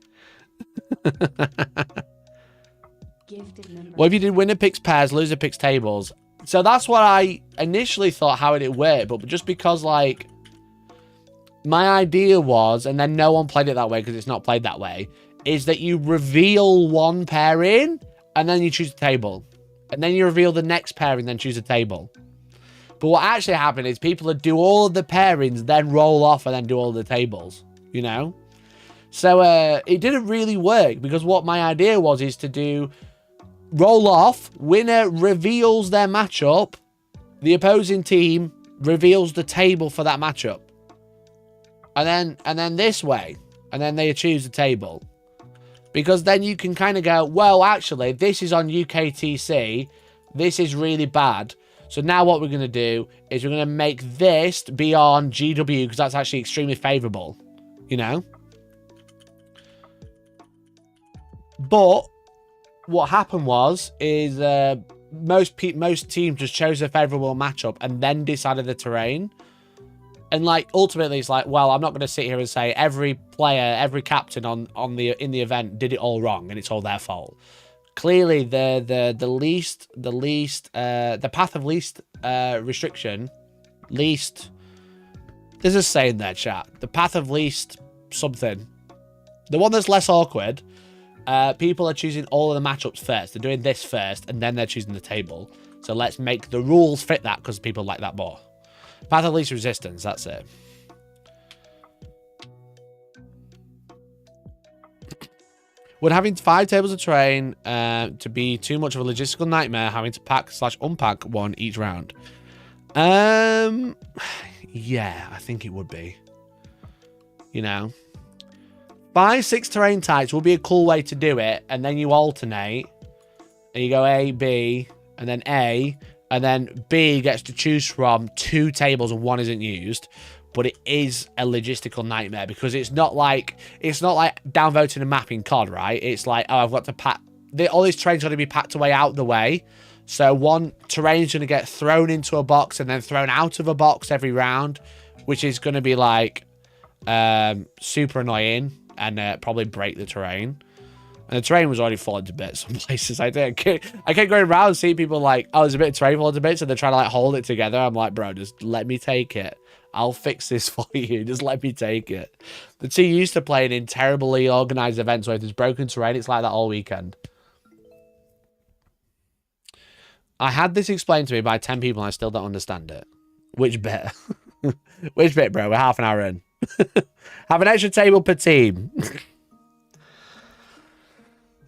What if you did winner picks pairs, loser picks tables? So that's what I initially thought how it worked, but just because like my idea was, and then no one played it that way because it's not played that way, is that you reveal one pairing and then you choose the table, and then you reveal the next pairing, then choose a table. But what actually happened is people would do all of the pairings, then roll off, and then do all the tables, you know? So it didn't really work, because what my idea was is to do roll off, winner reveals their matchup, the opposing team reveals the table for that matchup. And then this way, and then they choose the table. Because then you can kind of go, well, actually, this is on UKTC, this is really bad. So now what we're going to do is we're going to make this be on GW, because that's actually extremely favourable, you know? But what happened is most teams just chose a favourable matchup and then decided the terrain. And like ultimately it's like, well, I'm not going to sit here and say every player, every captain in the event did it all wrong and it's all their fault. Clearly, the path of least restriction, least. There's a saying there, chat. The path of least something. The one that's less awkward. People are choosing all of the matchups first. They're doing this first, and then they're choosing the table. So let's make the rules fit that because people like that more. Path of least resistance. That's it. Would having 5 tables of terrain to be too much of a logistical nightmare, having to pack/unpack one each round? Yeah, I think it would be. You know? 5, 6 terrain types will be a cool way to do it, and then you alternate, and you go A, B, and then A, and then B gets to choose from 2 tables and 1 isn't used. But it is a logistical nightmare because it's not like downvoting a map in COD, right? It's like, oh, I've got to pack all these terrain's going to be packed away out the way. So one terrain's going to get thrown into a box and then thrown out of a box every round, which is going to be like super annoying and probably break the terrain. And the terrain was already falling to bits some places. I kept going around seeing people like, oh, there's a bit of terrain falling to bits, and they're trying to like hold it together. I'm like, bro, just let me take it. I'll fix this for you. Just let me take it. The team used to playing in terribly organized events where if there's broken terrain, it's like that all weekend. I had this explained to me by 10 people and I still don't understand it. Which bit? Which bit, bro? We're half an hour in. Have an extra table per team.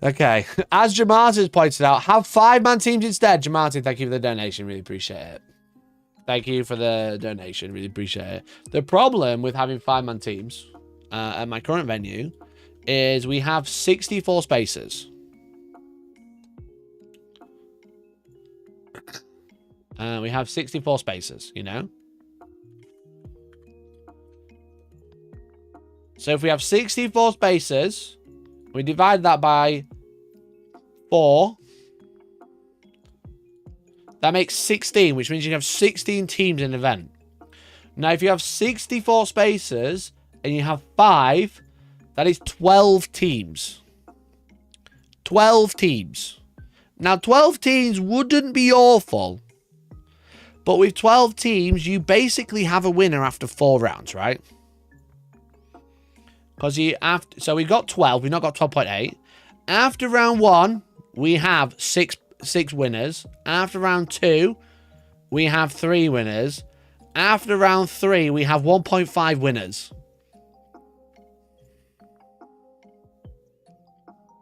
Okay. As Jamartin pointed out, have 5-man teams instead. Jamartin, thank you for the donation. Really appreciate it. Thank you for the donation. Really appreciate it. The problem with having 5-man teams at my current venue is we have 64 spaces. We have 64 spaces, you know? So if we have 64 spaces, we divide that by 4. That makes 16, which means you have 16 teams in an event. Now, if you have 64 spaces and you have 5, that is 12 teams. 12 teams. Now, 12 teams wouldn't be awful. But with 12 teams, you basically have a winner after 4 rounds, right? Because so we got 12. We've not got 12.8. After round 1, we have 6 winners. After round 2, we have 3 winners. After round 3, we have 1.5 winners.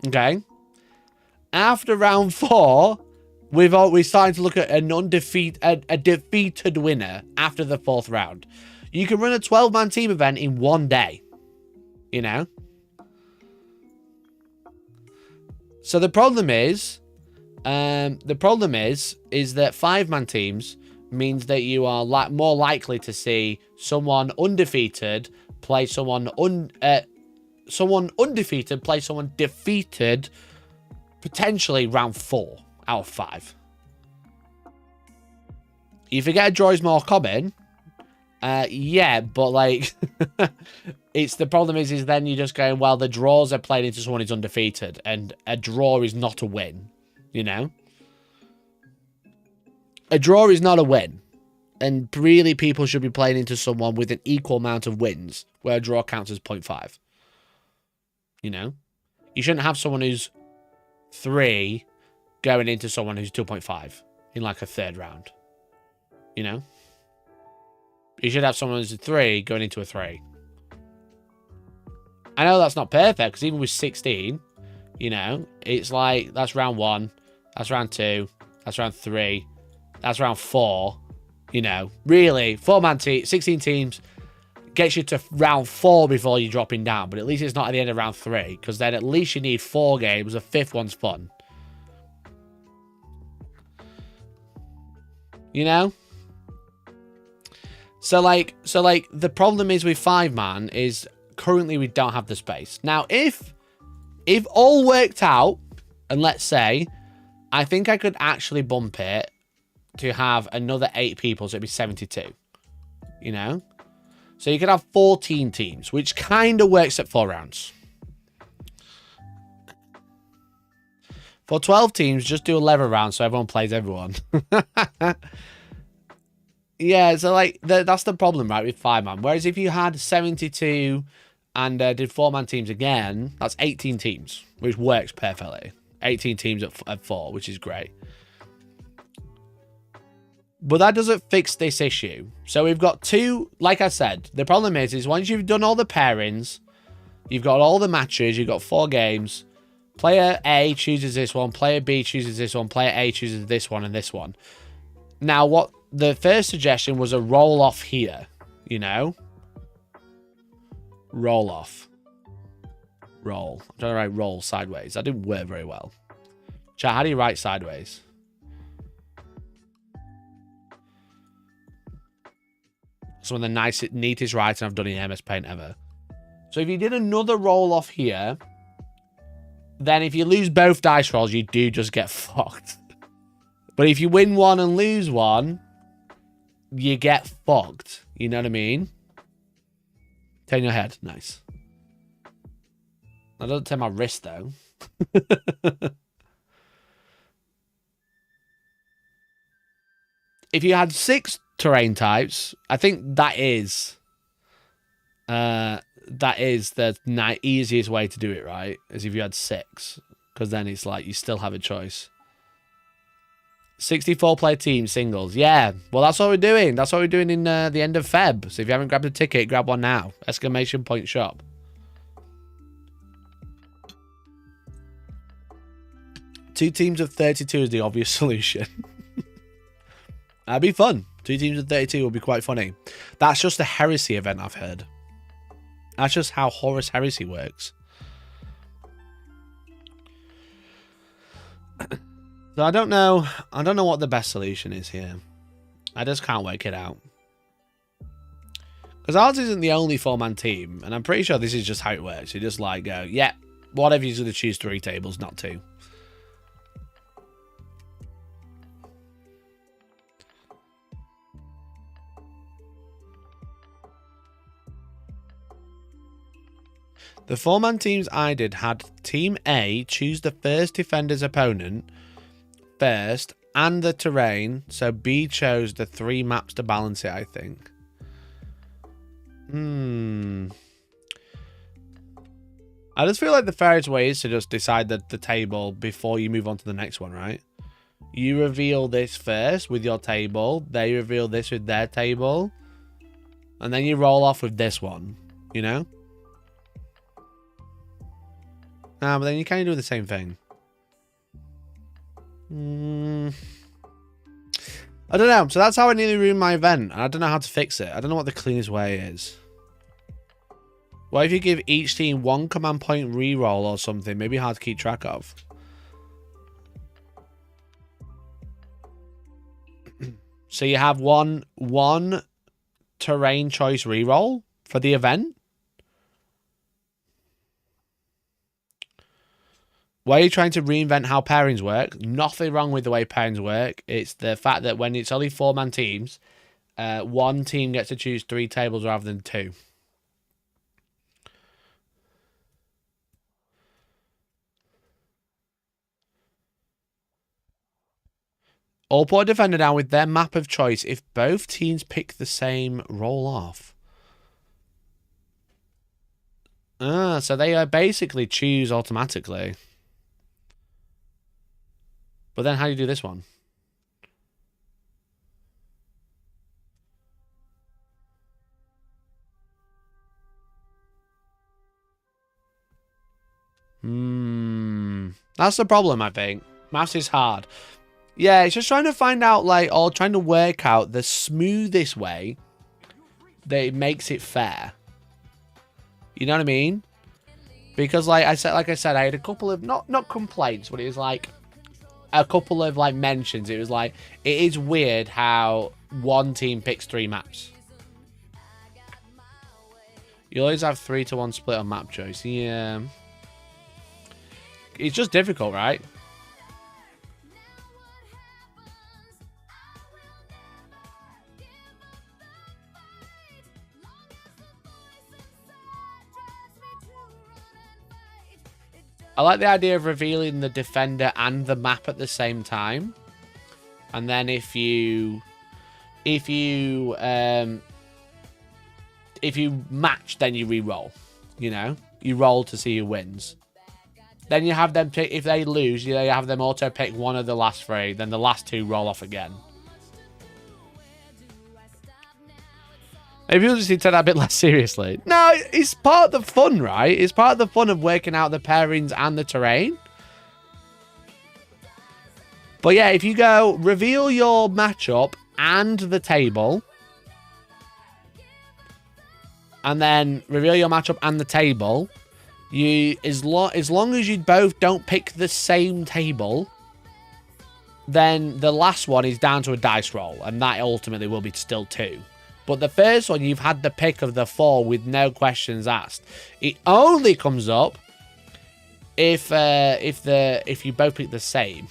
Okay. After round 4, we're starting to look at a defeated winner after the 4th round. You can run a 12-man team event in 1 day. You know? So the problem is that 5-man teams means that you are more likely to see someone undefeated play someone undefeated play someone defeated, potentially round 4 out of 5. You forget a draw is more common. Yeah, but like it's the problem is then you're just going, well, the draws are playing into someone who's undefeated, and a draw is not a win, you know? A draw is not a win. And really people should be playing into someone with an equal amount of wins, where a draw counts as 0.5. You know? You shouldn't have someone who's 3 going into someone who's 2.5 in like a 3rd round. You know? You should have someone who's a 3 going into a 3. I know that's not perfect, because even with 16, you know, it's like, that's round 1, that's round 2, that's round 3, that's round 4, you know. Really, 4-man team, 16 teams gets you to round 4 before you're dropping down, but at least it's not at the end of round 3, because then at least you need 4 games, the 5th one's fun. You know? So like the problem is with 5-man is currently we don't have the space. Now, if all worked out, and let's say, I think I could actually bump it to have another 8 people, so it'd be 72. You know? So you could have 14 teams, which kind of works at 4 rounds. For 12 teams, just do 11 rounds so everyone plays everyone. Yeah, so like that's the problem, right, with 5-man. Whereas if you had 72 and did 4-man teams again, that's 18 teams, which works perfectly. 18 teams at 4, which is great. But that doesn't fix this issue. So we've got 2, like I said, the problem is once you've done all the pairings, you've got all the matches, you've got 4 games, player A chooses this one, player B chooses this one, player A chooses this one and this one. Now, what the first suggestion was a roll-off here, you know? Roll-off. Roll. I'm trying to write roll sideways. That didn't work very well. Chat, how do you write sideways? Some of the nicest, neatest writing I've done in MS Paint ever. So if you did another roll off here, then if you lose both dice rolls, you do just get fucked. But if you win one and lose one, you get fucked. You know what I mean? Turn your head. Nice. I don't turn my wrist, though. If you had 6 terrain types, I think that is the easiest way to do it, right? Is if you had 6. Because then it's like you still have a choice. 64-player team singles. Yeah, well, that's what we're doing. That's what we're doing in the end of Feb. So if you haven't grabbed a ticket, grab one now. Exclamation point shop. Two teams of 32 is the obvious solution. That'd be fun. 2 teams of 32 would be quite funny. That's just a heresy event, I've heard. That's just how Horus Heresy works. So I don't know what the best solution is here. I just can't work it out. Because ours isn't the only 4-man team, and I'm pretty sure this is just how it works. You just like go, yeah, whatever, you're going to choose 3 tables, not 2. The 4-man teams I did had Team A choose the first defender's opponent first and the terrain, so B chose the 3 maps to balance it, I think. I just feel like the fairest way is to just decide the table before you move on to the next one, right? You reveal this first with your table, they reveal this with their table, and then you roll off with this one, you know? But then you kind of do the same thing. I don't know. So that's how I nearly ruined my event. And I don't know how to fix it. I don't know what the cleanest way is. What if you give each team 1 command point reroll or something? Maybe hard to keep track of. So you have one terrain choice reroll for the event. Why are you trying to reinvent how pairings work? Nothing wrong with the way pairings work. It's the fact that when it's only 4-man teams, 1 team gets to choose 3 tables rather than 2. All put a defender down with their map of choice if both teams pick the same roll off. So they basically choose automatically. But then how do you do this one? That's the problem, I think. Maths is hard. Yeah, it's just trying to find out, like, or trying to work out the smoothest way that it makes it fair. You know what I mean? Because, like I said, I had a couple of not complaints, but it was like a couple of like mentions. It was like, it is weird how 1 team picks 3 maps. You always have 3-to-1 split on map choice. Yeah. It's just difficult, right? I like the idea of revealing the defender and the map at the same time. And then if you match, then you re-roll. You know? You roll to see who wins. Then you have them pick, if they lose, you have them auto pick one of the last 3, then the last 2 roll off again. Maybe people just need to take that a bit less seriously. No, it's part of the fun, right? It's part of the fun of working out the pairings and the terrain. But yeah, if you go reveal your matchup and the table, and then reveal your matchup and the table, as long as you both don't pick the same table, then the last one is down to a dice roll, and that ultimately will be still 2. But the first one, you've had the pick of the 4 with no questions asked. It only comes up if you both pick the same.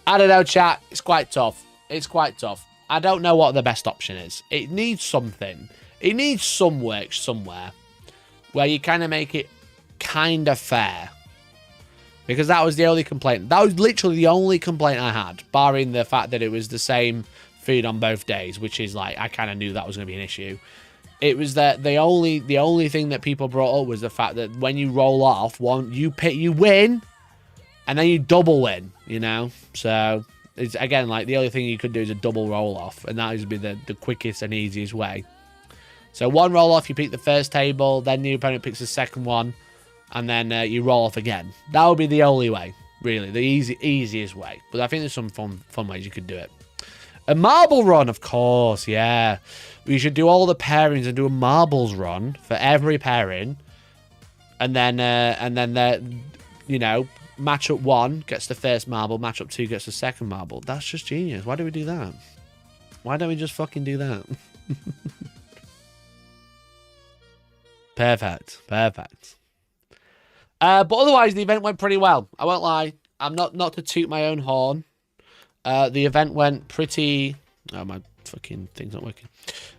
I don't know, chat. It's quite tough. It's quite tough. I don't know what the best option is. It needs something. It needs some work somewhere where you kind of make it kind of fair. Because that was the only complaint. That was literally the only complaint I had, barring the fact that it was the same food on both days, which is like, I kind of knew that was going to be an issue. It was that the only thing that people brought up was the fact that when you roll off, you win, and then you double win, you know? So, it's again, like, the only thing you could do is a double roll off, and that would be the quickest and easiest way. So, one roll off, you pick the first table, then the opponent picks the second one, and then you roll off again. That would be the only way, really, the easiest way. But I think there's some fun ways you could do it. A marble run, of course, yeah. We should do all the pairings and do a marbles run for every pairing, and then you know, matchup 1 gets the first marble, matchup 2 gets the second marble. That's just genius. Why do we do that? Why don't we just fucking do that? Perfect. Perfect. But otherwise, the event went pretty well. I won't lie. I'm not to toot my own horn. The event went pretty... Oh, my fucking thing's not working.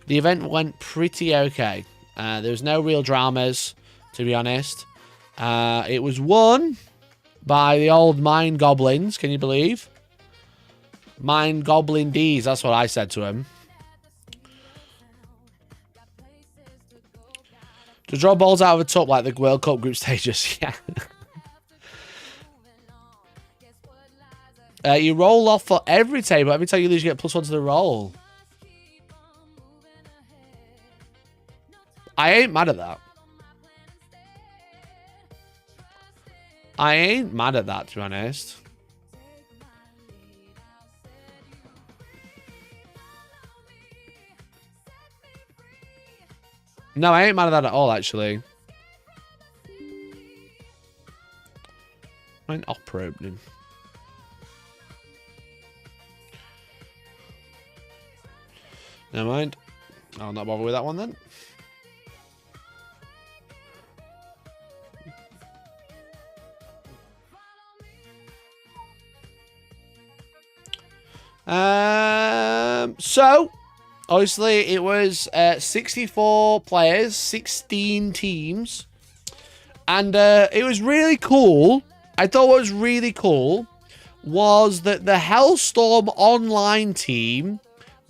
The event went pretty okay. There was no real dramas, to be honest. It was won by the old Mind Goblins. Can you believe? Mind Goblin D's. That's what I said to him. To draw balls out of a tub like the World Cup group stages. Yeah. You roll off for every table. Every time you lose, you get +1 to the roll. I ain't mad at that. I ain't mad at that, to be honest. No, I ain't mad at that at all, actually. An opera opening. Never mind. I'll not bother with that one then. So, obviously, it was 64 players, 16 teams, and it was really cool. I thought what was really cool was that the Hellstorm online team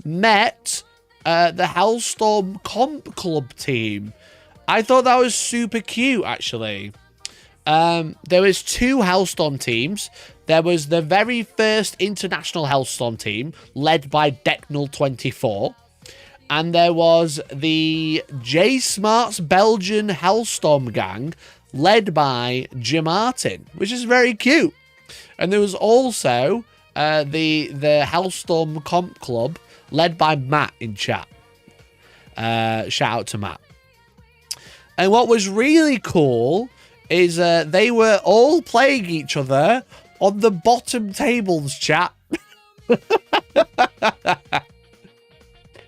met the Hellstorm Comp Club team. I thought that was super cute, actually. There was 2 Hellstorm teams. There was the very first international Hellstorm team, led by Decknell24. And there was the J Smart's Belgian Hellstorm gang, led by Jim Martin, which is very cute. And there was also the Hellstorm Comp Club, led by Matt in chat. Shout out to Matt. And what was really cool is they were all playing each other on the bottom tables, chat.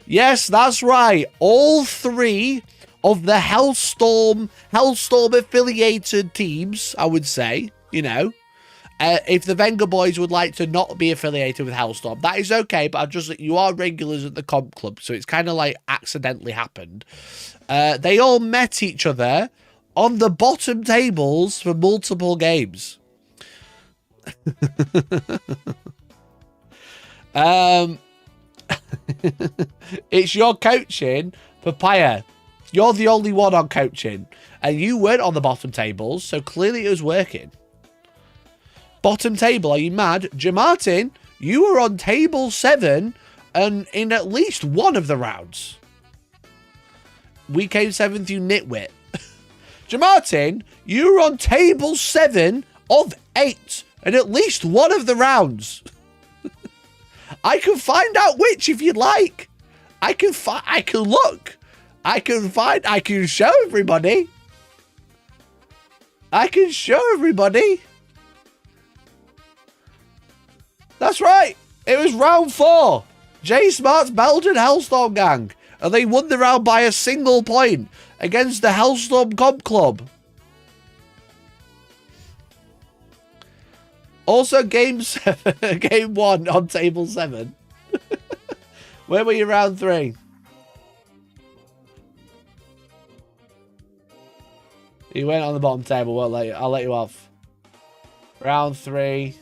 Yes, that's right. All 3 of the Hellstorm affiliated teams, I would say, you know. If the Venga boys would like to not be affiliated with Hellstorm, that is okay, but you are regulars at the comp club, so it's kind of like accidentally happened. They all met each other on the bottom tables for multiple games. It's your coaching, Papaya. You're the only one on coaching, and you weren't on the bottom tables, so clearly it was working. Bottom table, are you mad? Jamartin, you were on table 7 and in at least one of the rounds. We came 7th, you nitwit. Jamartin, you were on table 7 of 8 and at least one of the rounds. I can find out which if you'd like. I can look. I can show everybody. I can show everybody. That's right. It was round 4. J Smart's Belgian Hellstorm gang. And they won the round by a single point against the Hellstorm Comp Club. Also, game 1 on table 7. Where were you round 3? You went on the bottom table. I'll let you off. Round 3.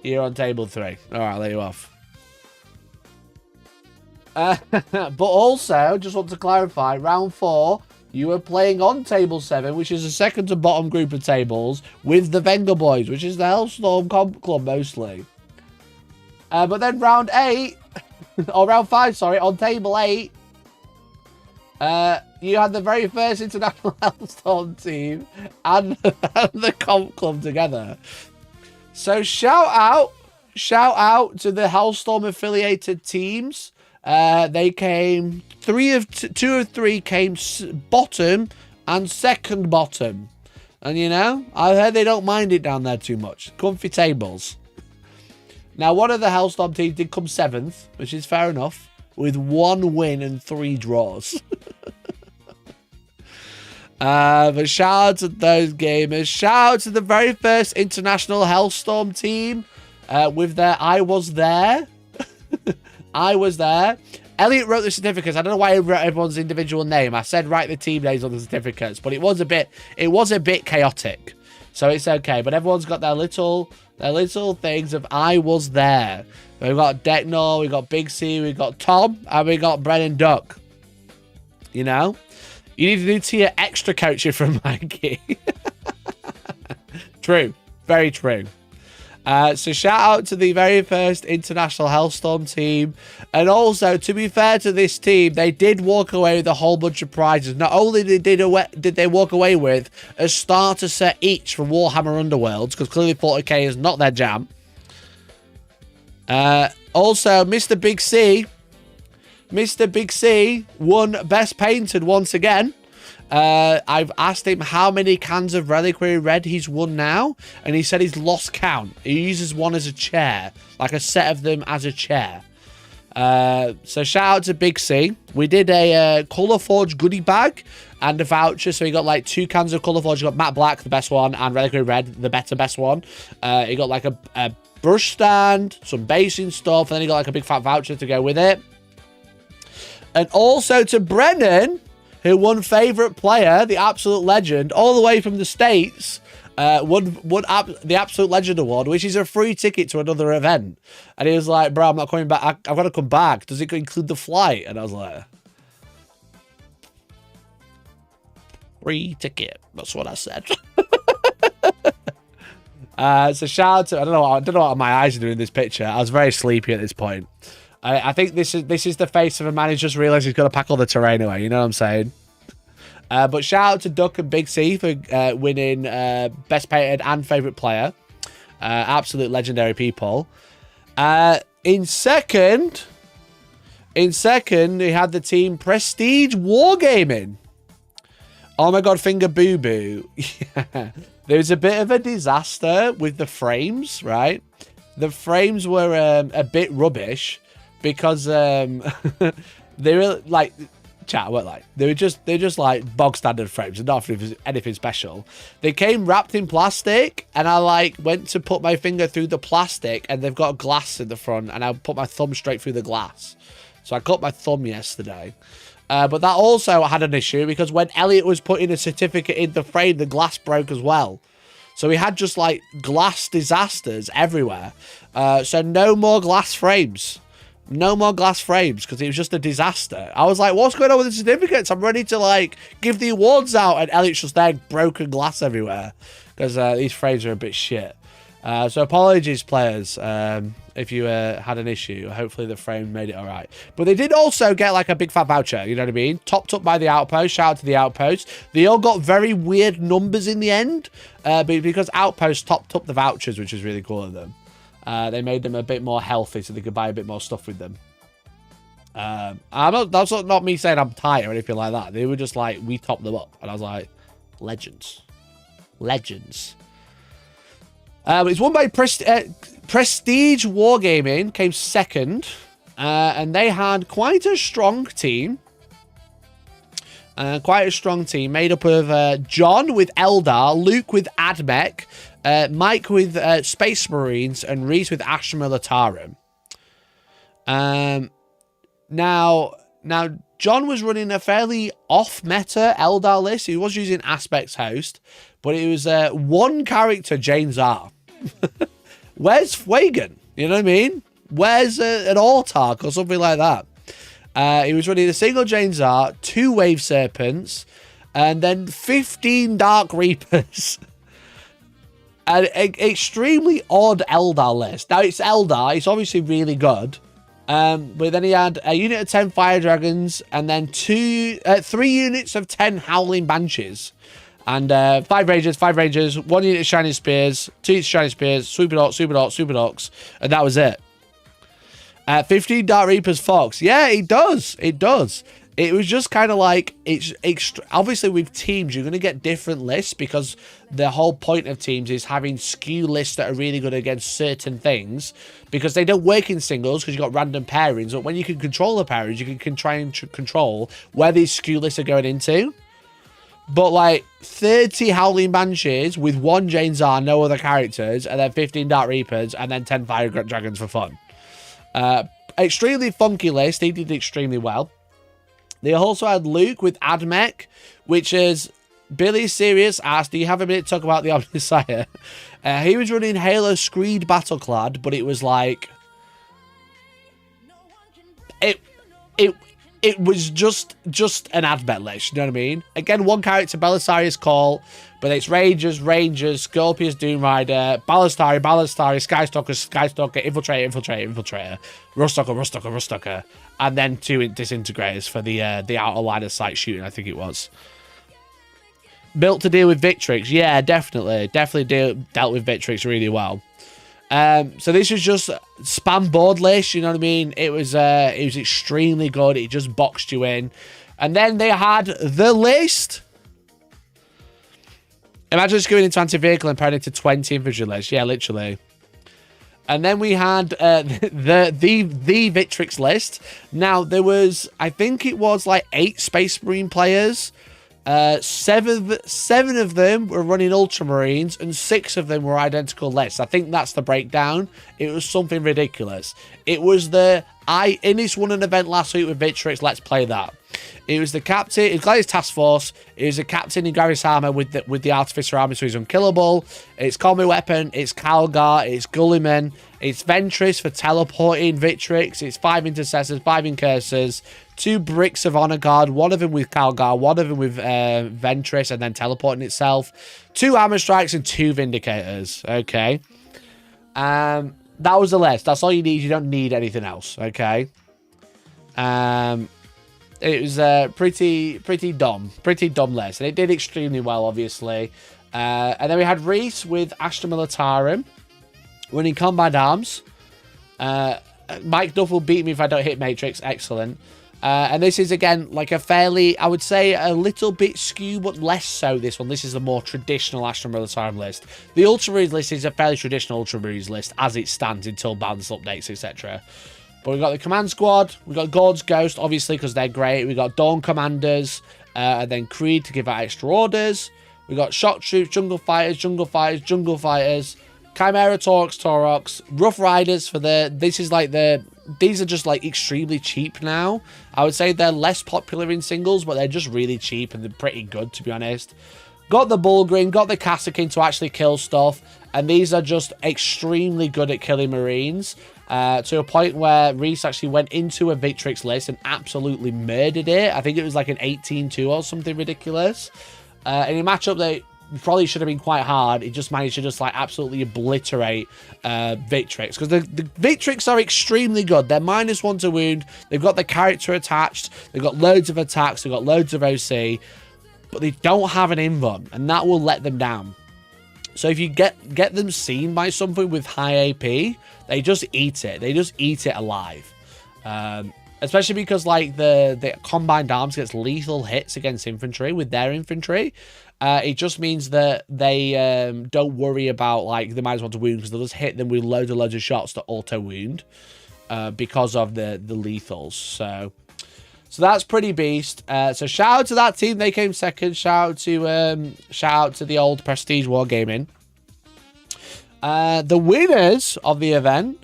You're on table 3. All right, I'll let you off. But also, just want to clarify, round 4, you were playing on table 7, which is the second to bottom group of tables, with the Venga Boys, which is the Hellstorm Comp Club mostly. But then round 8, or round 5, sorry, on table 8, you had the very first international Hellstorm team and the Comp Club together. So shout out to the Hellstorm affiliated teams. They came 2 of 3 came bottom and second bottom, and you know, I heard they don't mind it down there too much. Comfy tables. Now, one of the Hellstorm teams did come 7th, which is fair enough, with 1 win and 3 draws. But shout out to those gamers. Shout out to the very first international Hellstorm team with their I was there. I was there. Elliot wrote the certificates. I don't know why he wrote everyone's individual name. I said write the team names on the certificates, but it was a bit chaotic. So it's okay. But everyone's got their little things of I was there. We've got Dreadnought, we've got Big C, we've got Tom, and we got Brennan Duck. You know? You need to do tier extra coaching from Mikey. True. Very true. So shout out to the very first international Hellstorm team. And also, to be fair to this team, they did walk away with a whole bunch of prizes. Not only did they walk away with a starter set each from Warhammer Underworlds, because clearly 40k is not their jam. Also, Mr. Big C won Best Painted once again. I've asked him how many cans of Reliquary Red he's won now, and he said he's lost count. He uses one as a chair, like a set of them as a chair. So shout out to Big C. We did a Colour Forge goodie bag and a voucher, so he got like 2 cans of Colour Forge. You got Matte Black, the best one, and Reliquary Red, the best one. He got like a brush stand, some basing stuff, and then he got like a big fat voucher to go with it. And also to Brennan, who won Favourite Player, the Absolute Legend, all the way from the States, won the Absolute Legend Award, which is a free ticket to another event. And he was like, bro, I'm not coming back. I've got to come back. Does it include the flight? And I was like, free ticket. That's what I said. So shout out to, I don't know what my eyes are doing in this picture. I was very sleepy at this point. I think this is the face of a man who's just realised he's got to pack all the terrain away. You know what I'm saying? But shout out to Duck and Big C for winning Best Painted and Favourite Player. Absolute legendary people. In second, we had the team Prestige Wargaming. Oh my god, finger boo boo. Yeah. There was a bit of a disaster with the frames, right? The frames were a bit rubbish. Because they were like, they were just like bog standard frames and not anything special. They came wrapped in plastic, and I like went to put my finger through the plastic, and they've got glass in the front, and I put my thumb straight through the glass. So I cut my thumb yesterday. But that also had an issue because when Elliot was putting a certificate in the frame, the glass broke as well. So we had just like glass disasters everywhere. So no more glass frames. No more glass frames because it was just a disaster. I was like, what's going on with the certificates? I'm ready to like give the awards out, and Elliot's just there, broken glass everywhere because these frames are a bit shit. So apologies, players, if you had an issue. Hopefully the frame made it all right. But they did also get like a big fat voucher, you know what I mean? Topped up by the Outpost. Shout out to the Outpost. They all got very weird numbers in the end because Outpost topped up the vouchers, which is really cool of them. They made them a bit more healthy so they could buy a bit more stuff with them. That's not me saying I'm tight or anything like that. They were just like, we topped them up. And I was like, legends. Legends. It's won by Prestige Wargaming, came second. And they had quite a strong team. Made up of John with Eldar, Luke with Admech, Mike with Space Marines, and Reese with Astra Militarum. Now, John was running a fairly off-meta Eldar list. He was using Aspects Host, but it was one character, Jane Czar. Where's Fwagan? You know what I mean? Where's an Autark or something like that? He was running a single Jane Czar, 2 Wave Serpents, and then 15 Dark Reapers. An extremely odd Eldar list. Now, it's Eldar. It's obviously really good. But then he had a unit of 10 Fire Dragons, and then 3 units of 10 Howling Banshees. And 5 Rangers, 1 unit of Shining Spears, 2 units of Shining Spears, Super Orcs, and that was it. 15 Dark Reapers Fox. Yeah, it does. It was just kind of like, obviously with teams, you're going to get different lists because the whole point of teams is having skew lists that are really good against certain things because they don't work in singles because you've got random pairings. But when you can control the pairings, you can try and control where these skew lists are going into. But like 30 Howling Banshees with 1 Jane Czar, no other characters, and then 15 Dark Reapers, and then 10 Fire Dragons for fun. Extremely funky list. He did extremely well. They also had Luke with Admech, which is Billy Serious asked, do you have a minute to talk about the Omnissiah? He was running Halo Screed Battleclad, but it was like... It was just an Admech list, you know what I mean? Again, 1 character, Belisarius Call, but it's Rangers, Scorpius Doomrider, Ballistari, Skystalker, Infiltrator, Rustocker, and then 2 Disintegrators for the outer line of sight shooting, I think it was. Built to deal with Victrix, yeah, definitely dealt with Victrix really well. So this was just spam board list, you know what I mean? It was extremely good. It just boxed you in. And then they had the list. Imagine just going into anti-vehicle and pairing it to 20 infantry list. Yeah, literally. And then we had the Victrix list. Now, there was, I think it was like 8 Space Marine players. 7 of them were running Ultramarines, and 6 of them were identical lists. I think that's the breakdown. It was something ridiculous. It was Innis won an event last week with Victrix. Let's play that. It was the captain. It was Gladius Task Force. It was the captain in Garry's Armor with the Artificer Army, so he's unkillable. It's Combi Weapon. It's Calgar. It's Gulliman. It's Ventress for teleporting Victrix. It's 5 Intercessors, 5 Incursors, 2 Bricks of Honor Guard, 1 of them with Calgar, 1 of them with Ventress and then teleporting itself, 2 Armor Strikes, and 2 Vindicators. Okay. That was the list. That's all you need. You don't need anything else. Okay. It was pretty dumb list, and it did extremely well, obviously. And then we had Reese with Astra Militarum running Combat Arms. Mike Duff will beat me if I don't hit Matrix. Excellent. And this is, again, like a fairly, I would say, a little bit skew, but less so this one. This is a more traditional Astra Militarum list. The Ultramarines list is a fairly traditional Ultramarines list as it stands until balance updates, etc. But we've got the Command Squad. We've got God's Ghost, obviously, because they're great. We've got Dawn Commanders, and then Creed to give out extra orders. We've got Shock Troops, Jungle Fighters, Chimera Taurox, Rough Riders for these are just like extremely cheap now. I would say they're less popular in singles, but they're just really cheap and they're pretty good, to be honest. Got the Bullgrin, got the Kassakin to actually kill stuff, and these are just extremely good at killing Marines. To a point where Reese actually went into a Victrix list and absolutely murdered it. I think it was like an 18-2 or something ridiculous. In a matchup that probably should have been quite hard, he just managed to just like absolutely obliterate Victrix. Because the Victrix are extremely good. They're -1 to wound. They've got the character attached. They've got loads of attacks. They've got loads of OC. But they don't have an invuln, and that will let them down. So if you get them seen by something with high AP, they just eat it. They just eat it alive. Especially because, like, the combined arms gets lethal hits against infantry with their infantry. It just means that they don't worry about, like, the -1 to wound, because they'll just hit them with loads of shots to auto-wound because of the lethals. So that's pretty beast. So shout out to that team. They came second. Shout out to the old Prestige Wargaming. The winners of the event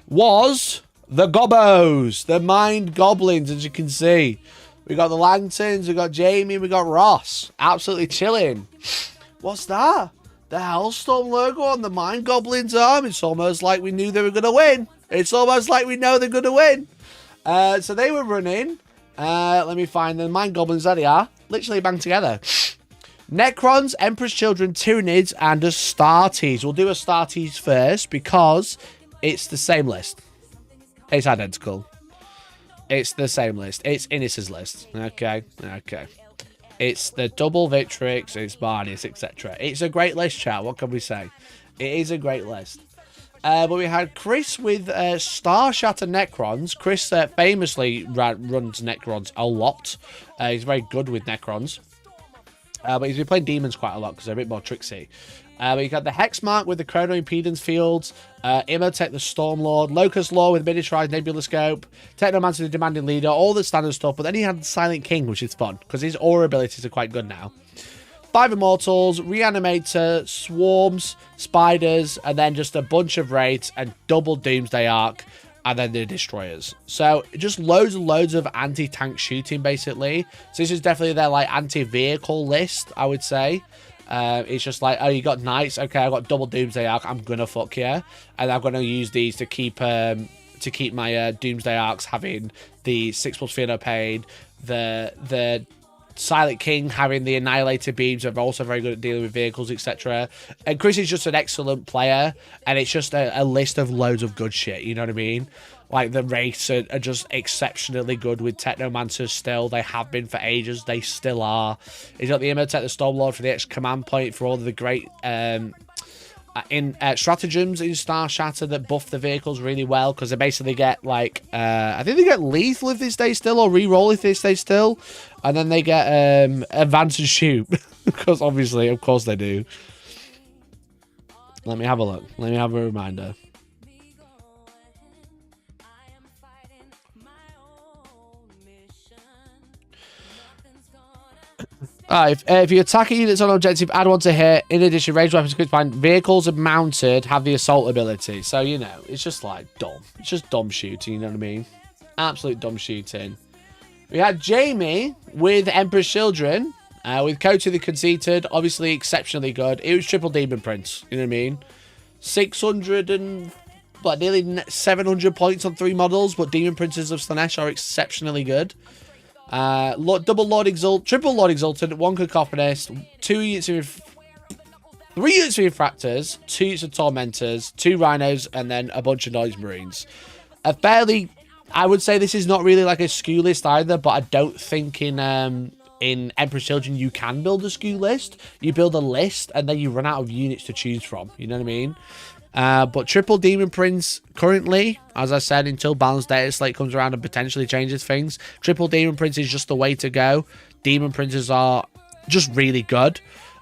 was the Gobbos, the Mind Goblins, as you can see. We got the Lanterns, we got Jamie, we got Ross. Absolutely chilling. What's that? The Hellstorm logo on the Mind Goblins arm. It's almost like we knew they were going to win. It's almost like we know they're going to win. So they were running. Let me find the Mind Goblins. There they are. Literally banged together. Necrons, Emperor's Children, Tyranids, and Astartes. We'll do Astartes first because it's the same list. It's identical. It's the same list. It's Innis's list. Okay. It's the double Victrix, it's Barneys, etc. It's a great list, chat. What can we say? It is a great list. But we had Chris with Star Shatter Necrons. Chris famously runs Necrons a lot. He's very good with Necrons. But he's been playing Demons quite a lot because they're a bit more tricksy. But you got the Hexmark with the Chrono Impedance Fields, Imhotep the Stormlord, Locust Law with Miniaturized Nebula Scope, Technomancer the Demanding Leader, all the standard stuff. But then he had Silent King, which is fun because his aura abilities are quite good now. 5 Immortals, Reanimator, Swarms, Spiders, and then just a bunch of Wraiths and double Doomsday Arc, and then the Destroyers. So just loads and loads of anti-tank shooting, basically. So this is definitely their like anti-vehicle list, I would say. It's just like, oh, you got Knights. Okay, I got double Doomsday Arc. I'm gonna fuck yeah, and I'm gonna use these to keep my Doomsday Arcs having the 6+ Fear Pain, the Silent King having the Annihilator Beams are also very good at dealing with vehicles, etc. And Chris is just an excellent player, and it's just a list of loads of good shit, you know what I mean? Like, the Wraiths are just exceptionally good with Technomancers still. They have been for ages. They still are. He's got the Imhotep the Stormlord for the extra command point for all of the great stratagems in Star Shatter that buff the vehicles really well, because they basically get, like, I think they get lethal if they stay still, or reroll if they stay still. And then they get advance and shoot, because obviously, of course they do. Let me have a look. Let me have a reminder. If you're attacking units on objective, add one to hit. In addition, ranged weapons, quick find vehicles are mounted, have the assault ability. So, you know, it's just like dumb. It's just dumb shooting, you know what I mean? Absolute dumb shooting. We had Jamie with Emperor's Children, with Kota the Conceited, obviously exceptionally good. It was triple Demon Prince, you know what I mean? 600 and, what, nearly 700 points on 3 models, but Demon Princes of Slaanesh are exceptionally good. Double Lord Exalt, triple Lord Exalted, 1 Cacophonist, 3 units of Infractors, 2 units of Tormentors, 2 Rhinos, and then a bunch of Noise Marines. I would say this is not really like a SKU list either, but I don't think in Emperor's Children you can build a SKU list. You build a list and then you run out of units to choose from, you know what I mean? But triple Demon Prince currently, as I said, until Balanced Data Slate comes around and potentially changes things, triple Demon Prince is just the way to go. Demon Princes are just really good.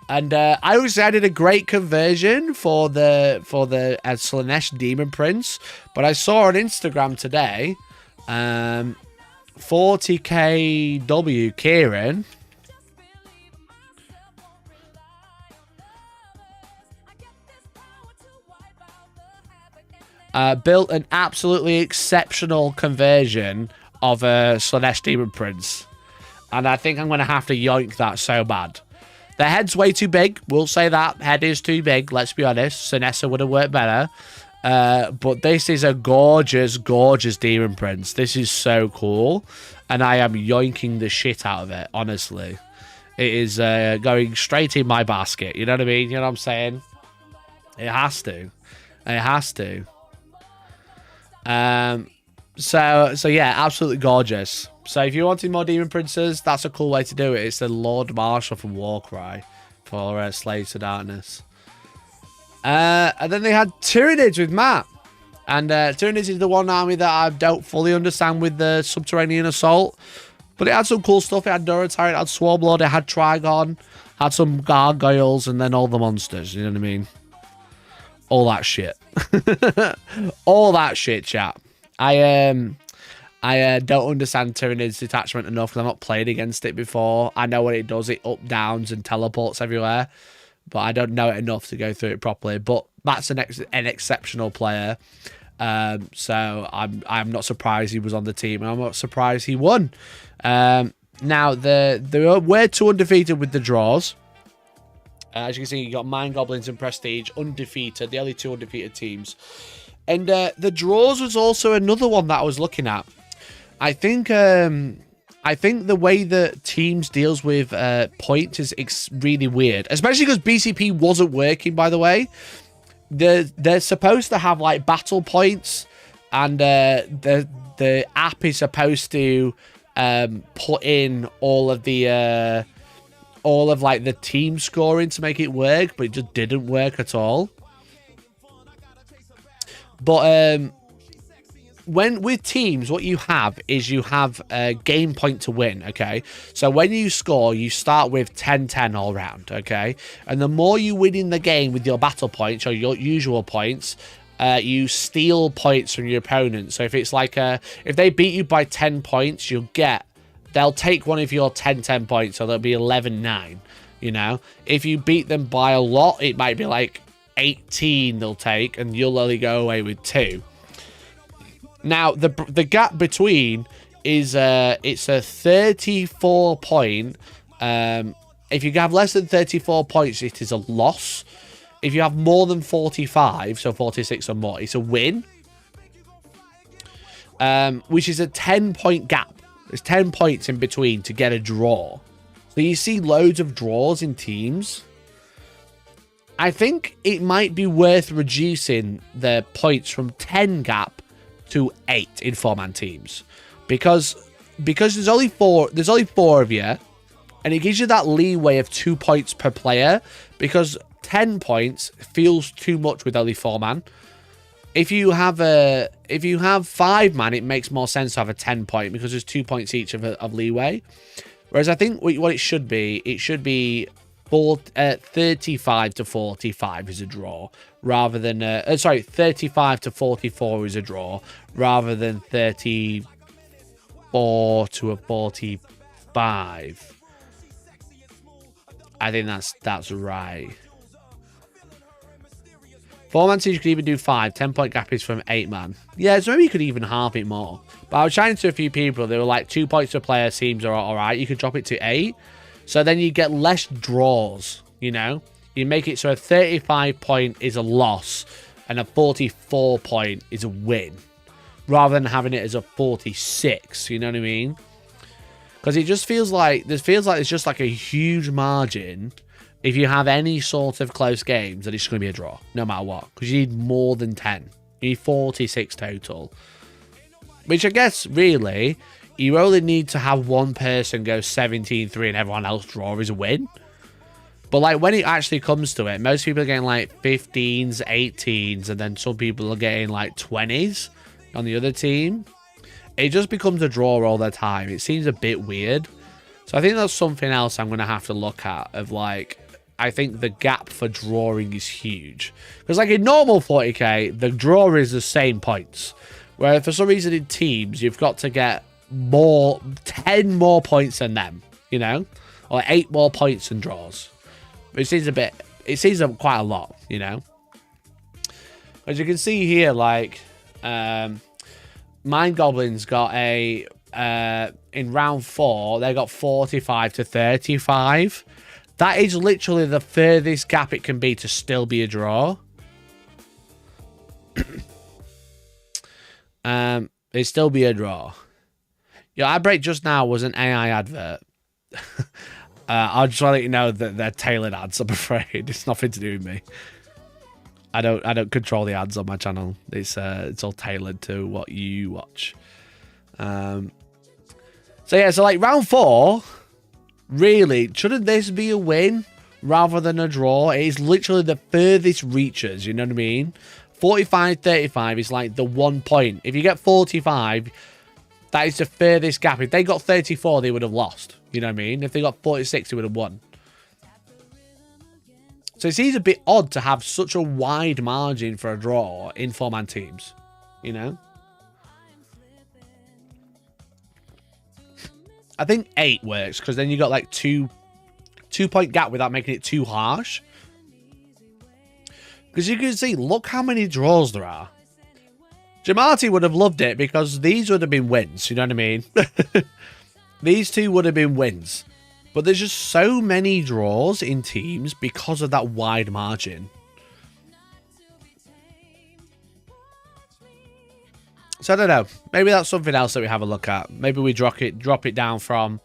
And I always say I did a great conversion for the Slaanesh Demon Prince, but I saw on Instagram today 40kW Kieran built an absolutely exceptional conversion of a Slaanesh Demon Prince. And I think I'm going to have to yoink that so bad. The head's way too big. We'll say that. Head is too big, let's be honest. Sinessa would have worked better. But this is a gorgeous, gorgeous Demon Prince. This is so cool. And I am yoinking the shit out of it, honestly. It is going straight in my basket. You know what I mean? You know what I'm saying? It has to. It has to. So yeah, absolutely gorgeous. So if you're wanting more Demon Princes, that's a cool way to do it. It's the Lord Marshal from Warcry for Slaves to Darkness. And then they had Tyranids with Matt. And Tyranids is the one army that I don't fully understand with the subterranean assault. But it had some cool stuff. It had Neurotyre, it had Swarmlord, it had Trigon, had some gargoyles, and then all the monsters. You know what I mean? All that shit. All that shit, chat. I don't understand Tyranids detachment enough because I've not played against it before. I know what it does. It up, downs, and teleports everywhere. But I don't know it enough to go through it properly. But that's an exceptional player. So I'm not surprised he was on the team. I'm not surprised he won. Now, we're 2 undefeated with the draws. As you can see, you got Mind Goblins and Prestige undefeated. The only 2 undefeated teams. And the draws was also another one that I was looking at. I think the way that teams deals with points is really weird, especially because BCP wasn't working. By the way, they're supposed to have like battle points, and the app is supposed to put in all of the team scoring to make it work, but it just didn't work at all. But when with teams, what you have is you have a game point to win, okay? So when you score, you start with 10-10 all round, okay? And the more you win in the game with your battle points or your usual points, you steal points from your opponent. So if it's like if they beat you by 10 points, they'll take one of your 10-10 points, so that'll be 11-9, you know? If you beat them by a lot, it might be like 18 they'll take, and you'll only go away with 2. Now, the gap between is it's a 34 point. If you have less than 34 points, it is a loss. If you have more than 45, so 46 or more, it's a win. Which is a 10-point gap. There's 10 points in between to get a draw. So you see loads of draws in teams. I think it might be worth reducing the points from 10 gap to 8 in 4-man teams, because there's only four of you, and it gives you that leeway of 2 points per player, because 10 points feels too much with only 4-man. If you have 5-man, it makes more sense to have a 10 point, because there's 2 points each of leeway. Whereas I think what it should be 35 to 45 is a draw, rather than 35 to 44 is a draw, rather than 34 to a 45. I think that's right. 4-man teams you could even do 5. 10-point gap is from 8-man. Yeah, so maybe you could even halve it more. But I was chatting to a few people. They were like, 2 points per player seems alright. You could drop it to 8. So then you get less draws, you know? You make it so a 35 point is a loss and a 44 point is a win, rather than having it as a 46, you know what I mean? Because it just feels like it's just like a huge margin if you have any sort of close games that it's going to be a draw, no matter what. Because you need more than 10. You need 46 total. Which I guess, really, you only need to have one person go 17-3 and everyone else draw is a win. But like when it actually comes to it, most people are getting like 15s, 18s, and then some people are getting like 20s on the other team. It just becomes a draw all the time. It seems a bit weird. So I think that's something else I'm going to have to look at, of like, I think the gap for drawing is huge. Because like in normal 40k, the draw is the same points. Where for some reason in teams, you've got to get 10 more points than them, you know? Or 8 more points than draws. It seems quite a lot, you know? As you can see here, like, Mind Goblins got in round 4, they got 45 to 35. That is literally the furthest gap it can be to still be a draw. It'd still be a draw. Your ad break just now was an AI advert. I'll just want to let you know that they're tailored ads, I'm afraid. It's nothing to do with me. I don't control the ads on my channel. It's all tailored to what you watch. So yeah, so like round 4, really, shouldn't this be a win rather than a draw? It is literally the furthest reaches, you know what I mean? 45-35 is like the 1 point. If you get 45, that is the furthest gap. If they got 34, they would have lost. You know what I mean? If they got 46, they would have won. So it seems a bit odd to have such a wide margin for a draw in 4-man teams. You know? I think 8 works, because then you got like 2-point gap without making it too harsh. Because you can see, look how many draws there are. Jamati would have loved it because these would have been wins. You know what I mean? These two would have been wins. But there's just so many draws in teams because of that wide margin. So I don't know. Maybe that's something else that we have a look at. Maybe we drop it down from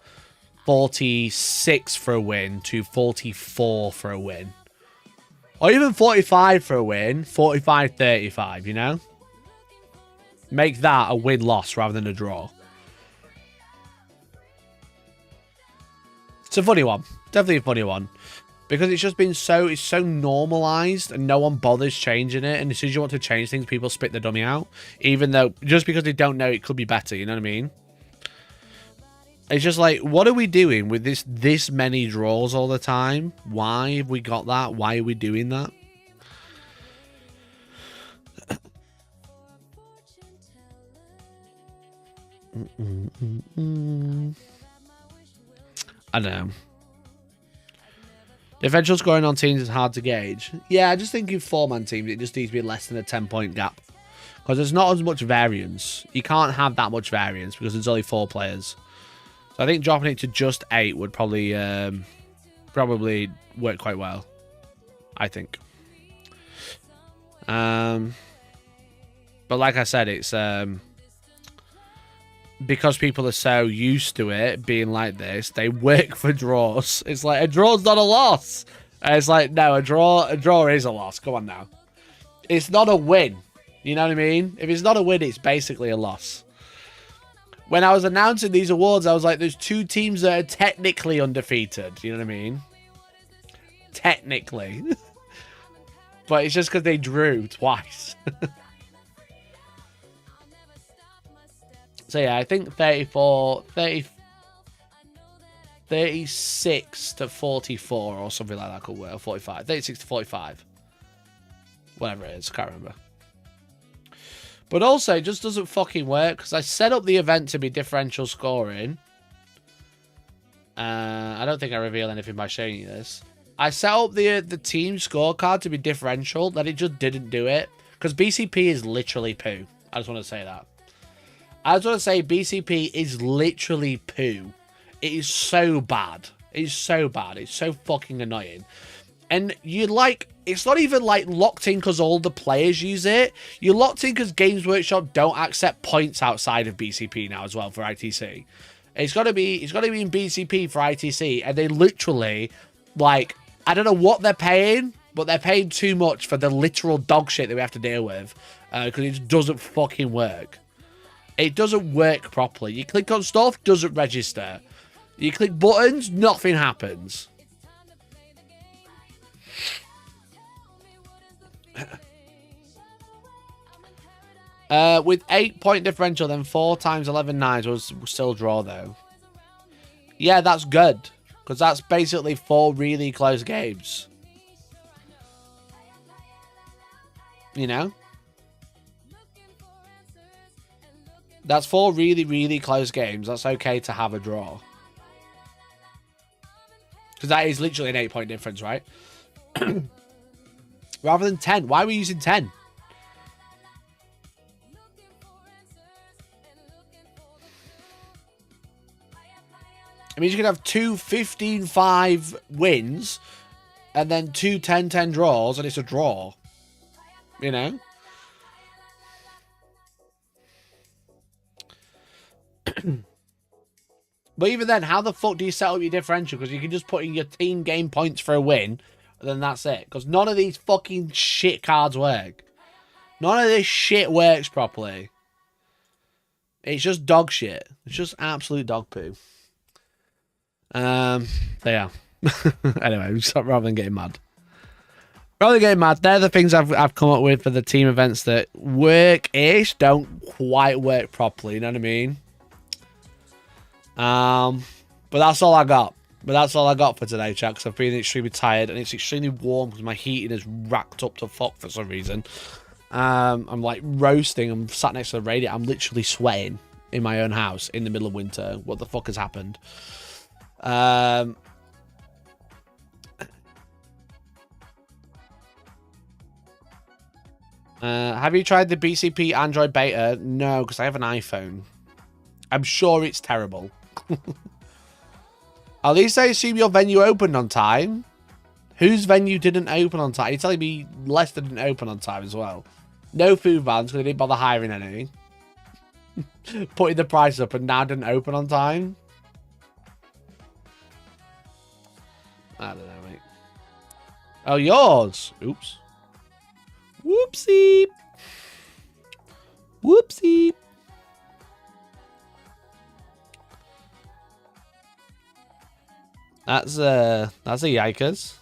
46 for a win to 44 for a win. Or even 45 for a win. 45-35, you know? Make that a win-loss rather than a draw. It's a funny one. Definitely a funny one. Because it's just been it's so normalized and no one bothers changing it. And as soon as you want to change things, people spit the dummy out. Even though, just because they don't know it could be better, you know what I mean? It's just like, what are we doing with this many draws all the time? Why have we got that? Why are we doing that? I don't know. Differential scoring on teams is hard to gauge. Yeah, I just think in 4-man teams, it just needs to be less than a 10-point gap. Because there's not as much variance. You can't have that much variance because there's only 4 players. So I think dropping it to just 8 would probably work quite well. I think. But like I said, it's because people are so used to it being like this, they work for draws. It's like, a draw's not a loss. And it's like, no, a draw is a loss. Come on now. It's not a win. You know what I mean? If it's not a win, it's basically a loss. When I was announcing these awards, I was like, there's 2 teams that are technically undefeated. You know what I mean? Technically. But it's just because they drew twice. So yeah, I think 36 to 44 or something like that could work. Or 45. 36 to 45. Whatever it is. Can't remember. But also, it just doesn't fucking work. Because I set up the event to be differential scoring. I don't think I reveal anything by showing you this. I set up the team scorecard to be differential. That it just didn't do it. Because BCP is literally poo. I just want to say that. I just want to say BCP is literally poo. It is so bad. It is so bad. It's so fucking annoying. And you like, it's not even like locked in because all the players use it. You're locked in because Games Workshop don't accept points outside of BCP now as well for ITC. It's got to be in BCP for ITC, and they literally, like, I don't know what they're paying, but they're paying too much for the literal dog shit that we have to deal with because it doesn't fucking work. It doesn't work properly. You click on stuff, doesn't register. You click buttons, nothing happens. With 8-point differential, then 4 times 11 nines was still draw though. Yeah, that's good. Because that's basically 4 really close games. You know? That's 4 really, really close games. That's okay to have a draw. Because that is literally an 8-point difference, right? Rather than 10. Why are we using 10? I mean, you could have 2 15-5 wins and then 2 10-10 draws, and it's a draw. You know? But even then, how the fuck do you set up your differential? Because you can just put in your team game points for a win, and then that's it. Because none of these fucking shit cards work. None of this shit works properly. It's just dog shit. It's just absolute dog poo. There. Anyway, rather than getting mad. Probably getting mad. They're the things I've come up with for the team events that work-ish, don't quite work properly, you know what I mean? But that's all I got. But that's all I got for today, chat, because I've been extremely tired and it's extremely warm because my heating is racked up to fuck for some reason. I'm like roasting. I'm sat next to the radiator. I'm literally sweating in my own house in the middle of winter. What the fuck has happened? Have you tried the BCP Android beta? No, because I have an iPhone. I'm sure it's terrible. At least I assume your venue opened on time. Whose venue didn't open on time? You're telling me Leicester didn't open on time as well. No food vans because they didn't bother hiring any. Putting the price up and now didn't open on time. I don't know, mate. Oh, yours. Oops. Whoopsie. Whoopsie. That's a yikers.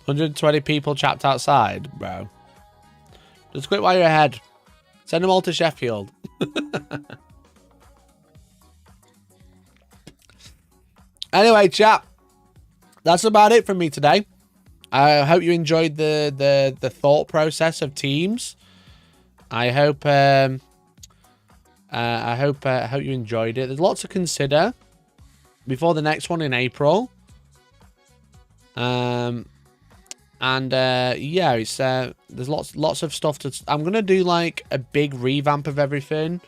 $120 people trapped outside, bro. Just quit while you're ahead. Send them all to Sheffield. Anyway, chat. That's about it from me today. I hope you enjoyed the thought process of teams. I hope you enjoyed it. There's lots to consider before the next one in April. Yeah, it's there's lots of stuff to. I'm gonna do like a big revamp of everything,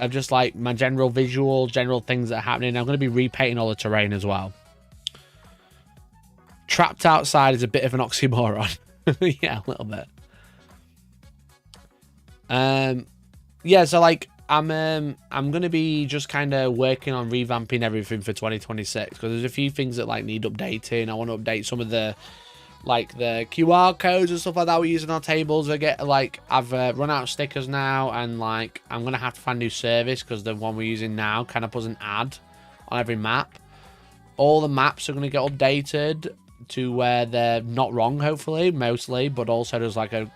of just like my general things that are happening. I'm gonna be repainting all the terrain as well. Trapped outside is a bit of an oxymoron. Yeah, a little bit. Yeah, so like I'm gonna be just kind of working on revamping everything for 2026 because there's a few things that like need updating. I want to update some of the like the QR codes and stuff like that we're using on our tables. I get like I've run out of stickers now, and like I'm gonna have to find a new service because the one we're using now kind of puts an ad on every map. All the maps are gonna get updated to where they're not wrong, hopefully, mostly, but also there's like a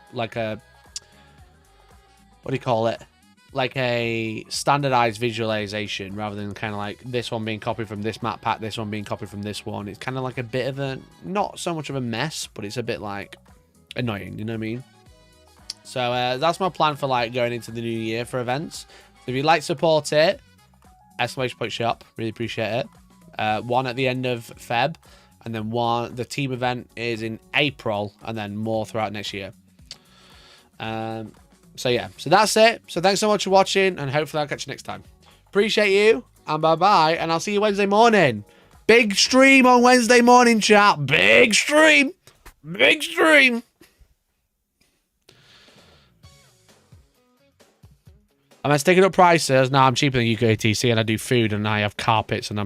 what do you call it? Like a standardized visualization rather than kind of like this one being copied from this map pack, this one being copied from this one. It's kind of like a bit of a, not so much of a mess, but it's a bit like annoying, you know what I mean? So that's my plan for like going into the new year for events. So if you'd like to support it, !shop, really appreciate it. One at the end of Feb, and then the team event is in April, and then more throughout next year. So yeah, so that's it. So thanks so much for watching, and hopefully I'll catch you next time. Appreciate you, and bye-bye, and I'll see you Wednesday morning. Big stream on Wednesday morning, chat. Big stream. Big stream. Am I sticking up prices? No, I'm cheaper than UKTC, and I do food, and I have carpets, and I'm